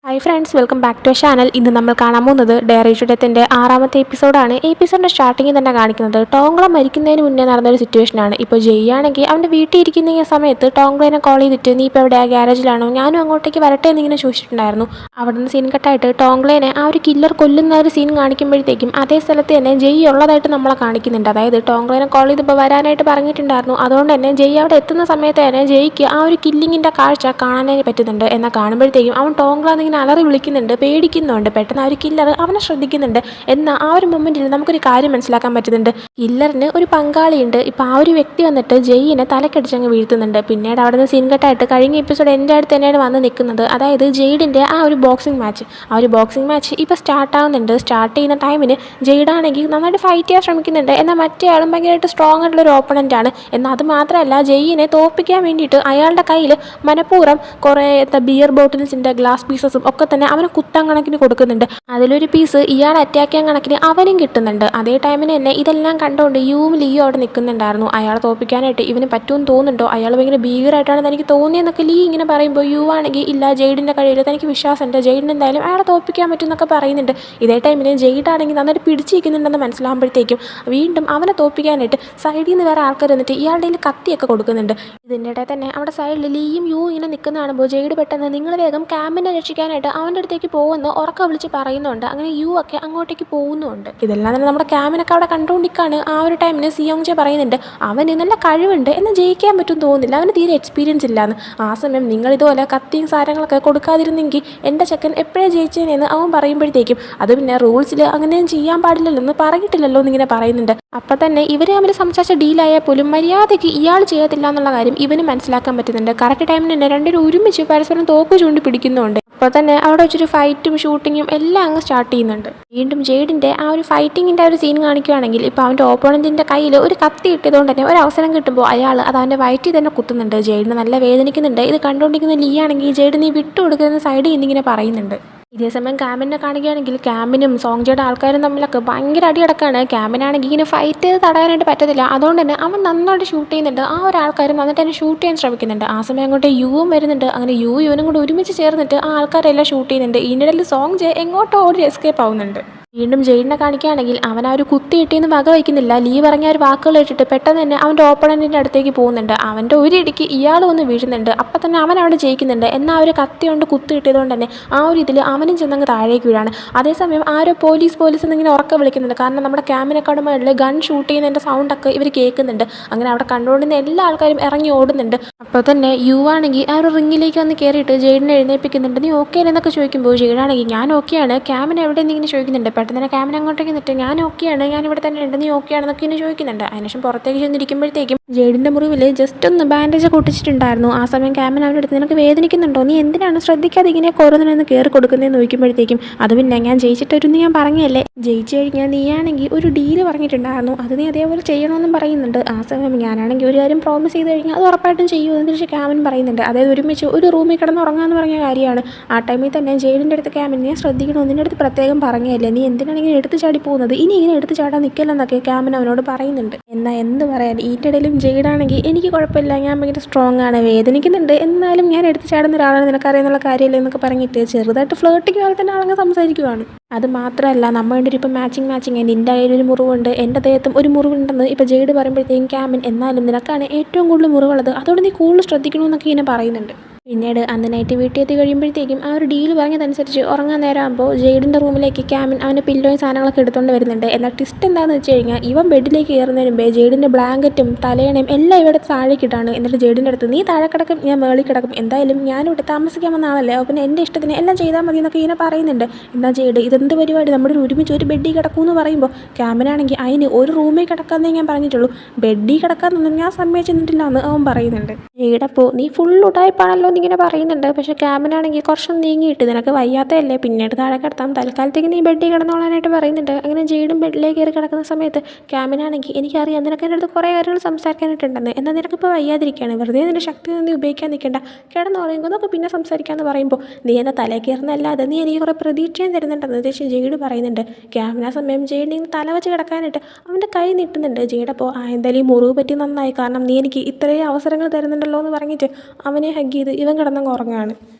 Hi friends, welcome back to channel. ഇന്ന് നമ്മൾ കാണാൻ പോകുന്നത് ഡയറി ടു ഡെത്തിന്റെ 6ാമത്തെ എപ്പിസോഡാണ്. ഈ എപ്പിസോഡിന്റെ സ്റ്റാർട്ടിങ്ങിൽ തന്നെ കാണിക്കുന്നത് ടോങ്കള മരിക്കുന്നതിന് മുന്നേ നടന്നൊരു സിറ്റുവേഷനാണ്. ഇപ്പോൾ ജയ്യാണെങ്കിൽ അവൻ്റെ വീട്ടിൽ ഇരിക്കുന്ന ഈ സമയത്ത് ടോങ്കളേനെ കോൾ ചെയ്തിട്ട് നീ ഇപ്പോൾ എവിടെ ഗ്യാരേജിലാണോ, ഞാനും അങ്ങോട്ടേക്ക് വരട്ടെ എന്നിങ്ങനെ ചോദിച്ചിട്ടുണ്ടായിരുന്നു. അവിടെ നിന്ന് സീൻ കട്ടായിട്ട് ടോങ്കളേനെ ആ ഒരു കില്ലർ കൊല്ലുന്ന ഒരു സീൻ കാണിക്കുമ്പോഴത്തേക്കും അതേ സ്ഥലത്ത് തന്നെ ജയ് ഉള്ളതായിട്ട് നമ്മളെ കാണിക്കുന്നുണ്ട്. അതായത് ടോങ്കളേനെ കോൾ ചെയ്തപ്പോൾ വരാനായിട്ട് പറഞ്ഞിട്ടുണ്ടായിരുന്നു. അതുകൊണ്ട് തന്നെ ജയ് അവിടെ എത്തുന്ന സമയത്ത് തന്നെ ജയ്ക്ക് ആ ഒരു കില്ലിങ്ങിൻ്റെ കാഴ്ച കാണാനായി പറ്റുന്നുണ്ട്. എന്നാൽ കാണുമ്പോഴത്തേക്കും അവൻ ടോങ്കള അലറി വിളിക്കുന്നുണ്ട്, പേടിക്കുന്നുണ്ട്. പെട്ടെന്ന് ആ ഒരു കില്ലർ അവനെ ശ്രദ്ധിക്കുന്നുണ്ട്. എന്നാൽ ആ ഒരു മൊമെന്റിൽ നമുക്കൊരു കാര്യം മനസ്സിലാക്കാൻ പറ്റുന്നുണ്ട്. കില്ലറിന് ഒരു പങ്കാളിയുണ്ട്. ഇപ്പം ആ ഒരു വ്യക്തി വന്നിട്ട് ജയ്യിനെ തലക്കടിച്ചങ്ങ് വീഴ്ത്തുന്നുണ്ട്. പിന്നീട് അവിടെ നിന്ന് സീൻ കട്ടായിട്ട് കഴിഞ്ഞ എപ്പിസോഡ് എൻ്റെ അടുത്ത് തന്നെയാണ് വന്ന് നിൽക്കുന്നത്. അതായത് ജെയ്ഡിൻ്റെ ആ ഒരു ബോക്സിംഗ് മാച്ച് ഇപ്പോൾ സ്റ്റാർട്ട് ആവുന്നുണ്ട്. സ്റ്റാർട്ട് ചെയ്യുന്ന ടൈമിന് ജെയ്ഡാണെങ്കിൽ നന്നായിട്ട് ഫൈറ്റ് ചെയ്യാൻ ശ്രമിക്കുന്നുണ്ട്. എന്നാൽ മറ്റേ ആളും ഭയങ്കരമായിട്ട് സ്ട്രോങ് ആയിട്ടുള്ള ഒരു ഓപ്പണൻ്റ് ആണ്. എന്നാൽ അത് മാത്രമല്ല, ജെയ്യിനെ തോൽപ്പിക്കാൻ വേണ്ടിയിട്ട് അയാളുടെ കയ്യിൽ മനഃപൂർവ്വം കുറേ ബിയർ ബോട്ടിൽസിൻ്റെ ഗ്ലാസ് പീസസും ഒക്കെ തന്നെ അവന് കുത്താൻ കണക്കിന് കൊടുക്കുന്നുണ്ട്. അതിലൊരു പീസ് ഇയാൾ അറ്റാക്ക് ചെയ്യാൻ കണക്കിന് അവനും കിട്ടുന്നുണ്ട്. അതേ ടൈമിന് തന്നെ ഇതെല്ലാം കണ്ടുകൊണ്ട് യുവും ലിയോ അവിടെ നിൽക്കുന്നുണ്ടായിരുന്നു. അയാളെ തോൽപ്പിക്കാനായിട്ട് ഇവന് പറ്റുമെന്ന് തോന്നുന്നുണ്ടോ, അയാൾ ഭയങ്കര ഭീകരമായിട്ടാണ് തനിക്ക് തോന്നിയെന്നൊക്കെ ലീ ഇങ്ങനെ പറയുമ്പോൾ യു ആണെങ്കിൽ ഇല്ല, ജെയ്ഡിൻ്റെ കഴിയിൽ തനിക്ക് വിശ്വാസമുണ്ട്, ജെയ്ഡിന് എന്തായാലും അയാളെ തോൽപ്പിക്കാൻ പറ്റും എന്നൊക്കെ പറയുന്നുണ്ട്. ഇതേ ടൈമിന് ജെയ്ഡാണെങ്കിൽ നന്നായിട്ട് പിടിച്ചിരിക്കുന്നുണ്ടെന്ന് മനസ്സിലാകുമ്പോഴത്തേക്കും വീണ്ടും അവനെ തോൽപ്പിക്കാനായിട്ട് സൈഡിൽ നിന്ന് വേറെ ആൾക്കാർ വന്നിട്ട് ഇയാളുടെ കയ്യിൽ കത്തിയൊക്കെ കൊടുക്കുന്നുണ്ട്. ഇതിൻ്റെ ഇടയിൽ തന്നെ അവിടെ സൈഡിൽ ലീയും യു ഇങ്ങനെ നിൽക്കുന്ന കാണുമ്പോൾ ജെയ്ഡ് പെട്ടെന്ന് നിങ്ങൾ വേഗം ക്യാമ്പിനെ രക്ഷിക്കാനായിട്ട് അവൻ്റെ അടുത്തേക്ക് പോകുമെന്ന് ഉറക്കം വിളിച്ച് പറയുന്നുണ്ട്. അങ്ങനെ യു ഒക്കെ അങ്ങോട്ടേക്ക് പോകുന്നുണ്ട്. ഇതെല്ലാം തന്നെ നമ്മുടെ ക്യാമിനൊക്കെ അവിടെ കണ്ടുകൊണ്ടിരിക്കുകയാണ്. ആ ഒരു ടൈമിന് സിയോങ്ജെ പറയുന്നുണ്ട് അവന് നല്ല കഴിവുണ്ട്, എന്നാൽ ജയിക്കാൻ പറ്റും തോന്നുന്നില്ല, അവന് തീരെ എക്സ്പീരിയൻസ് ഇല്ലാന്ന്. ആ സമയം നിങ്ങൾ ഇതുപോലെ കത്തിയും സാധനങ്ങളൊക്കെ കൊടുക്കാതിരുന്നെങ്കിൽ എൻ്റെ ചെക്കൻ എപ്പോഴേ ജയിച്ചേനെന്ന് അവൻ പറയുമ്പോഴത്തേക്കും അത് പിന്നെ റൂൾസിൽ അങ്ങനെയും ചെയ്യാൻ പാടില്ലല്ലോ എന്ന് പറഞ്ഞിട്ടില്ലല്ലോ എന്നിങ്ങനെ പറയുന്നുണ്ട്. അപ്പം തന്നെ ഇവർ തമ്മിൽ സംസാരിച്ച ഡീലായാൽ പോലും മര്യാദയ്ക്ക് ഇയാൾ ചെയ്യത്തില്ല എന്നുള്ള കാര്യം ഇവന് മനസ്സിലാക്കാൻ പറ്റുന്നുണ്ട്. കറക്റ്റ് ടൈമിന് തന്നെ രണ്ടുപേരും ഒരുമിച്ച് പരസ്പരം തോക്ക് ചൂണ്ടി പിടിക്കുന്നുണ്ട്. അപ്പോൾ തന്നെ അവിടെ വെച്ചൊരു ഫൈറ്റും ഷൂട്ടിങ്ങും എല്ലാം അങ്ങ് സ്റ്റാർട്ട് ചെയ്യുന്നുണ്ട്. വീണ്ടും ജെയ്ഡിൻ്റെ ആ ഒരു ഫൈറ്റിങ്ങിൻ്റെ ഒരു സീൻ കാണിക്കുകയാണെങ്കിൽ ഇപ്പോൾ അവൻ്റെ ഓപ്പോണൻറ്റിൻ്റെ കയ്യിൽ ഒരു കത്തി ഇട്ടതുകൊണ്ട് തന്നെ ഒരു അവസരം കിട്ടുമ്പോൾ അയാൾ അത് അവൻ്റെ വയറ്റിൽ തന്നെ കുത്തുന്നുണ്ട്. ജെയ്ഡിന് നല്ല വേദനിക്കുന്നുണ്ട്. ഇത് കണ്ടുകൊണ്ടിരിക്കുന്ന ലീ ആണെങ്കിൽ ജെയ്ഡ് നീ വിട്ടു കൊടുക്കുന്ന സൈഡിൽ ഇന്നിങ്ങനെ പറയുന്നുണ്ട്. ഇതേസമയം ക്യാമ്പിനെ കാണുകയാണെങ്കിൽ ക്യാമ്പിനും സോങ്ജയുടെ ആൾക്കാരും തമ്മിലൊക്കെ ഭയങ്കര അടിയടക്കാണ്. ക്യാമ്പിനാണെങ്കിൽ ഇങ്ങനെ ഫൈറ്റ് ചെയ്ത് തടയാനായിട്ട് പറ്റത്തില്ല. അതുകൊണ്ട് തന്നെ അവൻ നന്നായിട്ട് ഷൂട്ട് ചെയ്യുന്നുണ്ട്. ആ ഒരാൾക്കാരും നന്നായിട്ട് തന്നെ ഷൂട്ട് ചെയ്യാൻ ശ്രമിക്കുന്നുണ്ട്. ആ സമയം അങ്ങോട്ട് യുവും വരുന്നുണ്ട്. അങ്ങനെ യുവനും കൂടെ ഒരുമിച്ച് ചേർന്നിട്ട് ആ ആൾക്കാരെല്ലാം ഷൂട്ട് ചെയ്യുന്നുണ്ട്. ഇതിനിടയിൽ സോങ്ജെ എങ്ങോട്ടോ ഓടി എസ്കേപ്പ് ആവുന്നുണ്ട്. വീണ്ടും ജെയ്ഡിനെ കാണിക്കുകയാണെങ്കിൽ അവൻ ആ ഒരു കുത്തി കിട്ടിയെന്ന് വക വയ്ക്കുന്നില്ല. ലീ പറഞ്ഞ ഒരു വാക്കുകൾ ഇട്ടിട്ട് പെട്ടെന്ന് തന്നെ അവൻ്റെ ഓപ്പണൻറ്റിൻ്റെ അടുത്തേക്ക് പോകുന്നുണ്ട്. അവൻ്റെ ഒരു ഇടിക്ക് ഇയാൾ വന്ന് വീഴുന്നുണ്ട്. അപ്പം തന്നെ അവൻ അവിടെ ജയിക്കുന്നുണ്ട്. എന്നാൽ ആ ഒരു കത്തി കൊണ്ട് കുത്തി കിട്ടിയതുകൊണ്ട് തന്നെ ആ ഒരു ഇതിൽ അവനും ചെന്നങ്ങ് താഴേക്ക് വീഴാണ്. അതേസമയം ആരോ പോലീസ് എന്നിങ്ങനെ ഉറക്കം വിളിക്കുന്നുണ്ട്. കാരണം നമ്മുടെ ക്യാമ്പിനെക്കാട് മുകളിൽ ഗൺ ഷൂട്ട് ചെയ്യുന്നതിൻ്റെ സൗണ്ടൊക്കെ ഇവർ കേൾക്കുന്നുണ്ട്. അങ്ങനെ അവിടെ കണ്ടുകൊണ്ടിരുന്ന എല്ലാ ആൾക്കാരും ഇറങ്ങി ഓടുന്നുണ്ട്. അപ്പോൾ തന്നെ യു ആണെങ്കിൽ ആ ഒരു റിങ്ങിലേക്ക് വന്ന് കയറിയിട്ട് ജെയ്ഡിനെ എഴുന്നേൽപ്പിക്കുന്നുണ്ട്. നീ ഓക്കെ എന്നൊക്കെ ചോദിക്കുമ്പോൾ ജെയ്ഡാണെങ്കിൽ ഞാൻ ഓക്കെയാണ്, ക്യാമ്പിന് എവിടെ ഇങ്ങനെ ചോദിക്കുന്നുണ്ട്. പെട്ടെന്ന് തന്നെ ക്യാമ്പിന് അങ്ങോട്ടേക്ക് നിന്നിട്ട് ഞാൻ ഓക്കെയാണ്, ഞാൻ ഇവിടെ തന്നെ ഉണ്ട്, നീ ഓക്കെയാണെന്നൊക്കെ ഇങ്ങനെ ചോദിക്കുന്നുണ്ട്. അതിനുശേഷം പുറത്തേക്ക് ചെന്നിരിക്കുമ്പോഴത്തേക്കും ജെയ്ഡിൻ്റെ മുറിവിൽ ജസ്റ്റ് ഒന്ന് ബാൻഡേജ് ഒട്ടിച്ചിട്ടുണ്ടായിരുന്നു. ആ സമയം ക്യാമ്പിന് അവൻ്റെ അടുത്ത് നിനക്ക് വേദനിക്കുന്നുണ്ടോ, നീ എന്തിനാണ് ശ്രദ്ധിക്കാതെ ഇങ്ങനെ കുറഞ്ഞെന്ന് കയറി കൊടുക്കുന്നതെന്ന് ചോദിക്കുമ്പോഴത്തേക്കും അത് പിന്നെ ഞാൻ ജയിച്ചിട്ടൊരുന്ന് ഞാൻ പറഞ്ഞല്ലേ, ജയിച്ചു കഴിഞ്ഞാൽ നീയാണെങ്കിൽ ഒരു ഡീല് പറഞ്ഞിട്ടുണ്ടായിരുന്നു, അത് നീ അതേപോലെ ചെയ്യണമെന്നും പറയുന്നുണ്ട്. ആ സമയം ഞാനാണെങ്കിൽ ഒരു കാര്യം പ്രോമിസ് ചെയ്ത് കഴിഞ്ഞാൽ അത് ഉറപ്പായിട്ടും ചെയ്യൂ എന്ന് തിരിച്ച് ക്യാമ്പിൻ പറയുന്നുണ്ട്. അതായത് ഒരുമിച്ച് ഒരു റൂമിൽ കിടന്ന് ഉറങ്ങാമെന്ന് പറഞ്ഞ കാര്യമാണ്. ആ ടൈമിൽ തന്നെ ജെയ്ഡിൻ്റെ അടുത്ത് ക്യാമ്പിൻ ഞാൻ ശ്രദ്ധിക്കണോ, നിൻ്റെ അടുത്ത് പ്രത്യേകം പറഞ്ഞല്ലേ, നീ എന്തിനാണ് ഇങ്ങനെ എടുത്ത് ചാടി പോകുന്നത്, ഇനി ഇങ്ങനെ എടുത്ത് ചാടാൻ നിൽക്കില്ലെന്നൊക്കെ ക്യാമ്പിൻ അവനോട് പറയുന്നുണ്ട്. എന്നാൽ എന്ത് പറയാൻ, ഇതിൻ്റെ ഇടയിലും ജെയ്ഡാണെങ്കിൽ എനിക്ക് കുഴപ്പമില്ല, ഞാൻ ഭയങ്കര സ്ട്രോങ് ആണ്, വേദനിക്കുന്നുണ്ട്, എന്നാലും ഞാൻ എടുത്ത് ചാടുന്ന ഒരാളാണ്, നിനക്കറിയുന്നുള്ള കാര്യമില്ല എന്നൊക്കെ പറഞ്ഞിട്ട് ചെറുതായിട്ട് ഫ്ലേർട്ടിങ് പോലെ തന്നെ ആളങ്ങ് സംസാരിക്കുവാണ്. അത് മാത്രമല്ല നമ്മൾ വേണ്ടി ഇപ്പം മാച്ചിങ് നിൻ്റെ കയ്യിലൊരു മുറിവുണ്ട്, എൻ്റെ ദേഹത്തും ഒരു മുറിവുണ്ടെന്ന് ഇപ്പോൾ ജെയ്ഡ് പറയുമ്പോഴത്തേക്കും ക്യാമ്പിൻ എന്നാലും നിനക്കാണ് ഏറ്റവും കൂടുതൽ മുറിവുള്ളത്, അതുകൊണ്ട് നീ കൂടുതൽ ശ്രദ്ധിക്കണമെന്നൊക്കെ ഇങ്ങനെ പറയുന്നുണ്ട്. പിന്നീട് അന്ന് നൈറ്റ് വീട്ടിൽ എത്തി കഴിയുമ്പോഴത്തേക്കും ആ ഒരു ഡീൽ പറഞ്ഞതനുസരിച്ച് ഉറങ്ങാൻ നേരമാകുമ്പോൾ ജെയ്ഡിൻ്റെ റൂമിലേക്ക് ക്യാമിൻ അവൻ്റെ പില്ലോയും സാധനങ്ങളൊക്കെ എടുത്തുകൊണ്ട് വരുന്നുണ്ട്. എന്നാൽ ട്വിസ്റ്റ് എന്താണെന്ന് വെച്ച് കഴിഞ്ഞാൽ ഇവൻ ബെഡിലേക്ക് കയറുന്നതിന് മുമ്പേ ജെയ്ഡിൻ്റെ ബ്ലാങ്കറ്റും തലേണയും എല്ലാം ഇവിടെ താഴേക്കിട്ടാണ്. എന്നിട്ട് ജെയ്ഡിൻ്റെ അടുത്ത് നീ താഴെ കിടക്കും, ഞാൻ മേളിൽ കിടക്കും, എന്തായാലും ഞാനിവിടെ താമസിക്കാൻ വന്ന ആളല്ലേ, അപ്പോൾ പിന്നെ എൻ്റെ ഇഷ്ടത്തിന് എല്ലാം ചെയ്താൽ മതി എന്നൊക്കെ ഇങ്ങനെ പറയുന്നുണ്ട്. എന്നാൽ ജെയ്ഡ് ഇതെന്ത് പരിപാടി, നമ്മുടെ ഒരുമിച്ച് ഒരു ബെഡിൽ കിടക്കുമെന്ന് പറയുമ്പോൾ ക്യാമിനാണെങ്കിൽ അതിന് ഒരു റൂമിൽ കിടക്കാമെന്നേ ഞാൻ പറഞ്ഞിട്ടുള്ളൂ, ബെഡിൽ കിടക്കാമെന്നൊന്നും ഞാൻ സമ്മതിച്ചിട്ടില്ല എന്ന് അവൻ പറയുന്നുണ്ട്. ജെയ്ഡപ്പോൾ നീ ഫുൾ ഉടായ്പാണല്ലോ ഇങ്ങനെ പറയുന്നുണ്ട്. പക്ഷേ ക്യാമ്പിനാണെങ്കിൽ കുറച്ചൊന്നും നീങ്ങിയിട്ട് നിനക്ക് വയ്യാത്തതല്ലേ, പിന്നീട് താഴെ കിടത്താം, തൽക്കാലത്തേക്ക് നീ ബെഡിൽ കിടന്നോളാനായിട്ട് പറയുന്നുണ്ട്. അങ്ങനെ ജെയ്ഡും ബെഡിലേക്ക് കയറി കിടക്കുന്ന സമയത്ത് ക്യാമ്പിനാണെങ്കിൽ എനിക്കറിയാം നിനക്ക് എൻ്റെ അടുത്ത് കുറേ കാര്യങ്ങൾ സംസാരിക്കാനായിട്ടുണ്ടെന്ന്, എന്നാൽ നിനക്കിപ്പോൾ വയ്യാതിരിക്കുകയാണ്, വെറുതെ നിൻ്റെ ശക്തി നീ ഉപയോഗിക്കാൻ നിൽക്കേണ്ട, കിടന്ന് പറയുമ്പോൾ നമുക്ക് പിന്നെ സംസാരിക്കാമെന്ന് പറയുമ്പോൾ നീ എന്നെ തലയിൽ കയറുന്നതല്ലാതെ നീ എനിക്ക് കുറേ പ്രതീക്ഷയും തരുന്നുണ്ടെന്ന് ഉദ്ദേശിച്ച് ജെയ്ഡ് പറയുന്നുണ്ട്. ക്യാമ്പിന് ആ സമയം ജെയ്ഡിന് തല വെച്ച് കിടക്കാനായിട്ട് അവൻ്റെ കൈ നീട്ടുന്നുണ്ട്. ജെയ്ഡപ്പോൾ എന്തായാലും ഈ മുറിവ് പറ്റി നന്നായി, കാരണം നീ എനിക്ക് ഇത്രയും അവസരങ്ങൾ തരുന്നുണ്ടല്ലോ എന്ന് പറഞ്ഞിട്ട് അവനെ ഹഗ് ചെയ്ത് ഇവൻ കിടന്നങ്ങ് ഉറങ്ങുകയാണ്.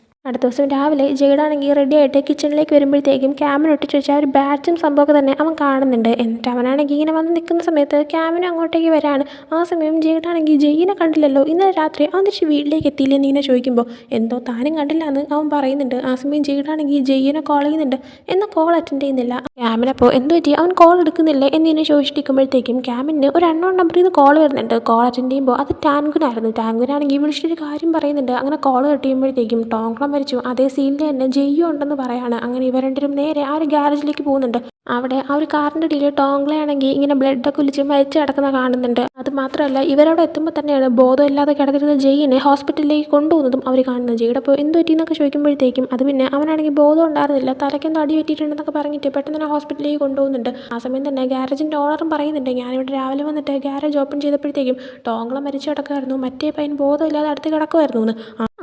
അടുത്ത ദിവസം രാവിലെ ജെയ്ഡാണെങ്കിൽ റെഡി ആയിട്ട് കിച്ചണിലേക്ക് വരുമ്പോഴത്തേക്കും ക്യാമിന് ഒട്ടിച്ച് വെച്ച ഒരു ബാഡ്ജും സംഭവമൊക്കെ തന്നെ അവൻ കാണുന്നുണ്ട്. എന്നിട്ട് അവനാണെങ്കിൽ ഇങ്ങനെ വന്ന് നിൽക്കുന്ന സമയത്ത് ക്യാമിനും അങ്ങോട്ടേക്ക് വരാണ്. ആ സമയം ജെയ്ഡാണെങ്കിൽ ജെയ്യിനെ കണ്ടില്ലല്ലോ, ഇന്നലെ രാത്രി അവൻ തിരിച്ച് വീട്ടിലേക്ക് എത്തിയില്ലെന്ന് ഇങ്ങനെ ചോദിക്കുമ്പോൾ എന്തോ താനും കണ്ടില്ല എന്ന് അവൻ പറയുന്നുണ്ട്. ആ സമയം ജെയ്ഡാണെങ്കിൽ ജെയ്യിനെ കോൾ ചെയ്യുന്നുണ്ട്, എന്നാൽ കോൾ അറ്റൻഡ് ചെയ്യുന്നില്ല. ക്യാമിനപ്പോൾ എന്ത് പറ്റി അവൻ കോൾ എടുക്കുന്നില്ല എന്നിങ്ങനെ ചോദിച്ചിരിക്കുമ്പോഴത്തേക്കും ക്യാമിന് ഒരു അൺനോൺ നമ്പറിൽ നിന്ന് കോൾ വരുന്നുണ്ട്. കോൾ അറ്റൻഡ് ചെയ്യുമ്പോൾ അത് ടാൻഗുനായിരുന്നു. ടാൻഗുനാണെങ്കിൽ വിളിച്ചിട്ടൊരു കാര്യം പറയുന്നുണ്ട്. അങ്ങനെ കോൾ കട്ട് ചെയ്യുമ്പോഴത്തേക്കും ടോങ്ക്ളം മരിച്ചു, അതേ സീനിൽ തന്നെ ജെയ്യും ഉണ്ടെന്ന് പറയാണ്. അങ്ങനെ ഇവർ രണ്ടുപേരും നേരെ ആ ഒരു ഗ്യാരേജിലേക്ക് പോകുന്നുണ്ട്. അവിടെ ആ ഒരു കാറിൻ്റെ ഇടയിൽ ടോങ്ക്ലയാണെങ്കിൽ ഇങ്ങനെ ബ്ലഡൊക്കെ ഒലിച്ച് മരിച്ച് കിടക്കുന്ന കാണുന്നുണ്ട്. അത് മാത്രമല്ല ഇവരവിടെ എത്തുമ്പോൾ തന്നെയാണ് ബോധമില്ലാതെ കിടന്നിരുന്ന ജെയ്യിനെ ഹോസ്പിറ്റലിലേക്ക് കൊണ്ടുപോകുന്നതും അവർ കാണുന്നത്. ജെയ്യുടെ അപ്പോൾ എന്ത് പറ്റിയെന്നൊക്കെ ചോദിക്കുമ്പോഴത്തേക്കും അത് പിന്നെ അവനാണെങ്കിൽ ബോധം ഉണ്ടായിരുന്നില്ല, തലയ്ക്കെന്തോ അടി പറ്റിയിട്ടുണ്ടെന്നൊക്കെ പറഞ്ഞിട്ട് പെട്ടെന്ന് തന്നെ ഹോസ്പിറ്റലിലേക്ക് കൊണ്ടുപോകുന്നുണ്ട്. ആ സമയം തന്നെ ഗ്യാരേജിൻ്റെ ഓണറും പറയുന്നുണ്ട്, ഞാനിവിടെ രാവിലെ വന്നിട്ട് ഗ്യാരേജ് ഓപ്പൺ ചെയ്തപ്പോഴത്തേക്കും ടോങ്ക്ളം മരിച്ചു കിടക്കുമായിരുന്നു, മറ്റേ പയ്യൻ ബോധമില്ലാതെ അടുത്ത് കിടക്കുമായിരുന്നു എന്ന്.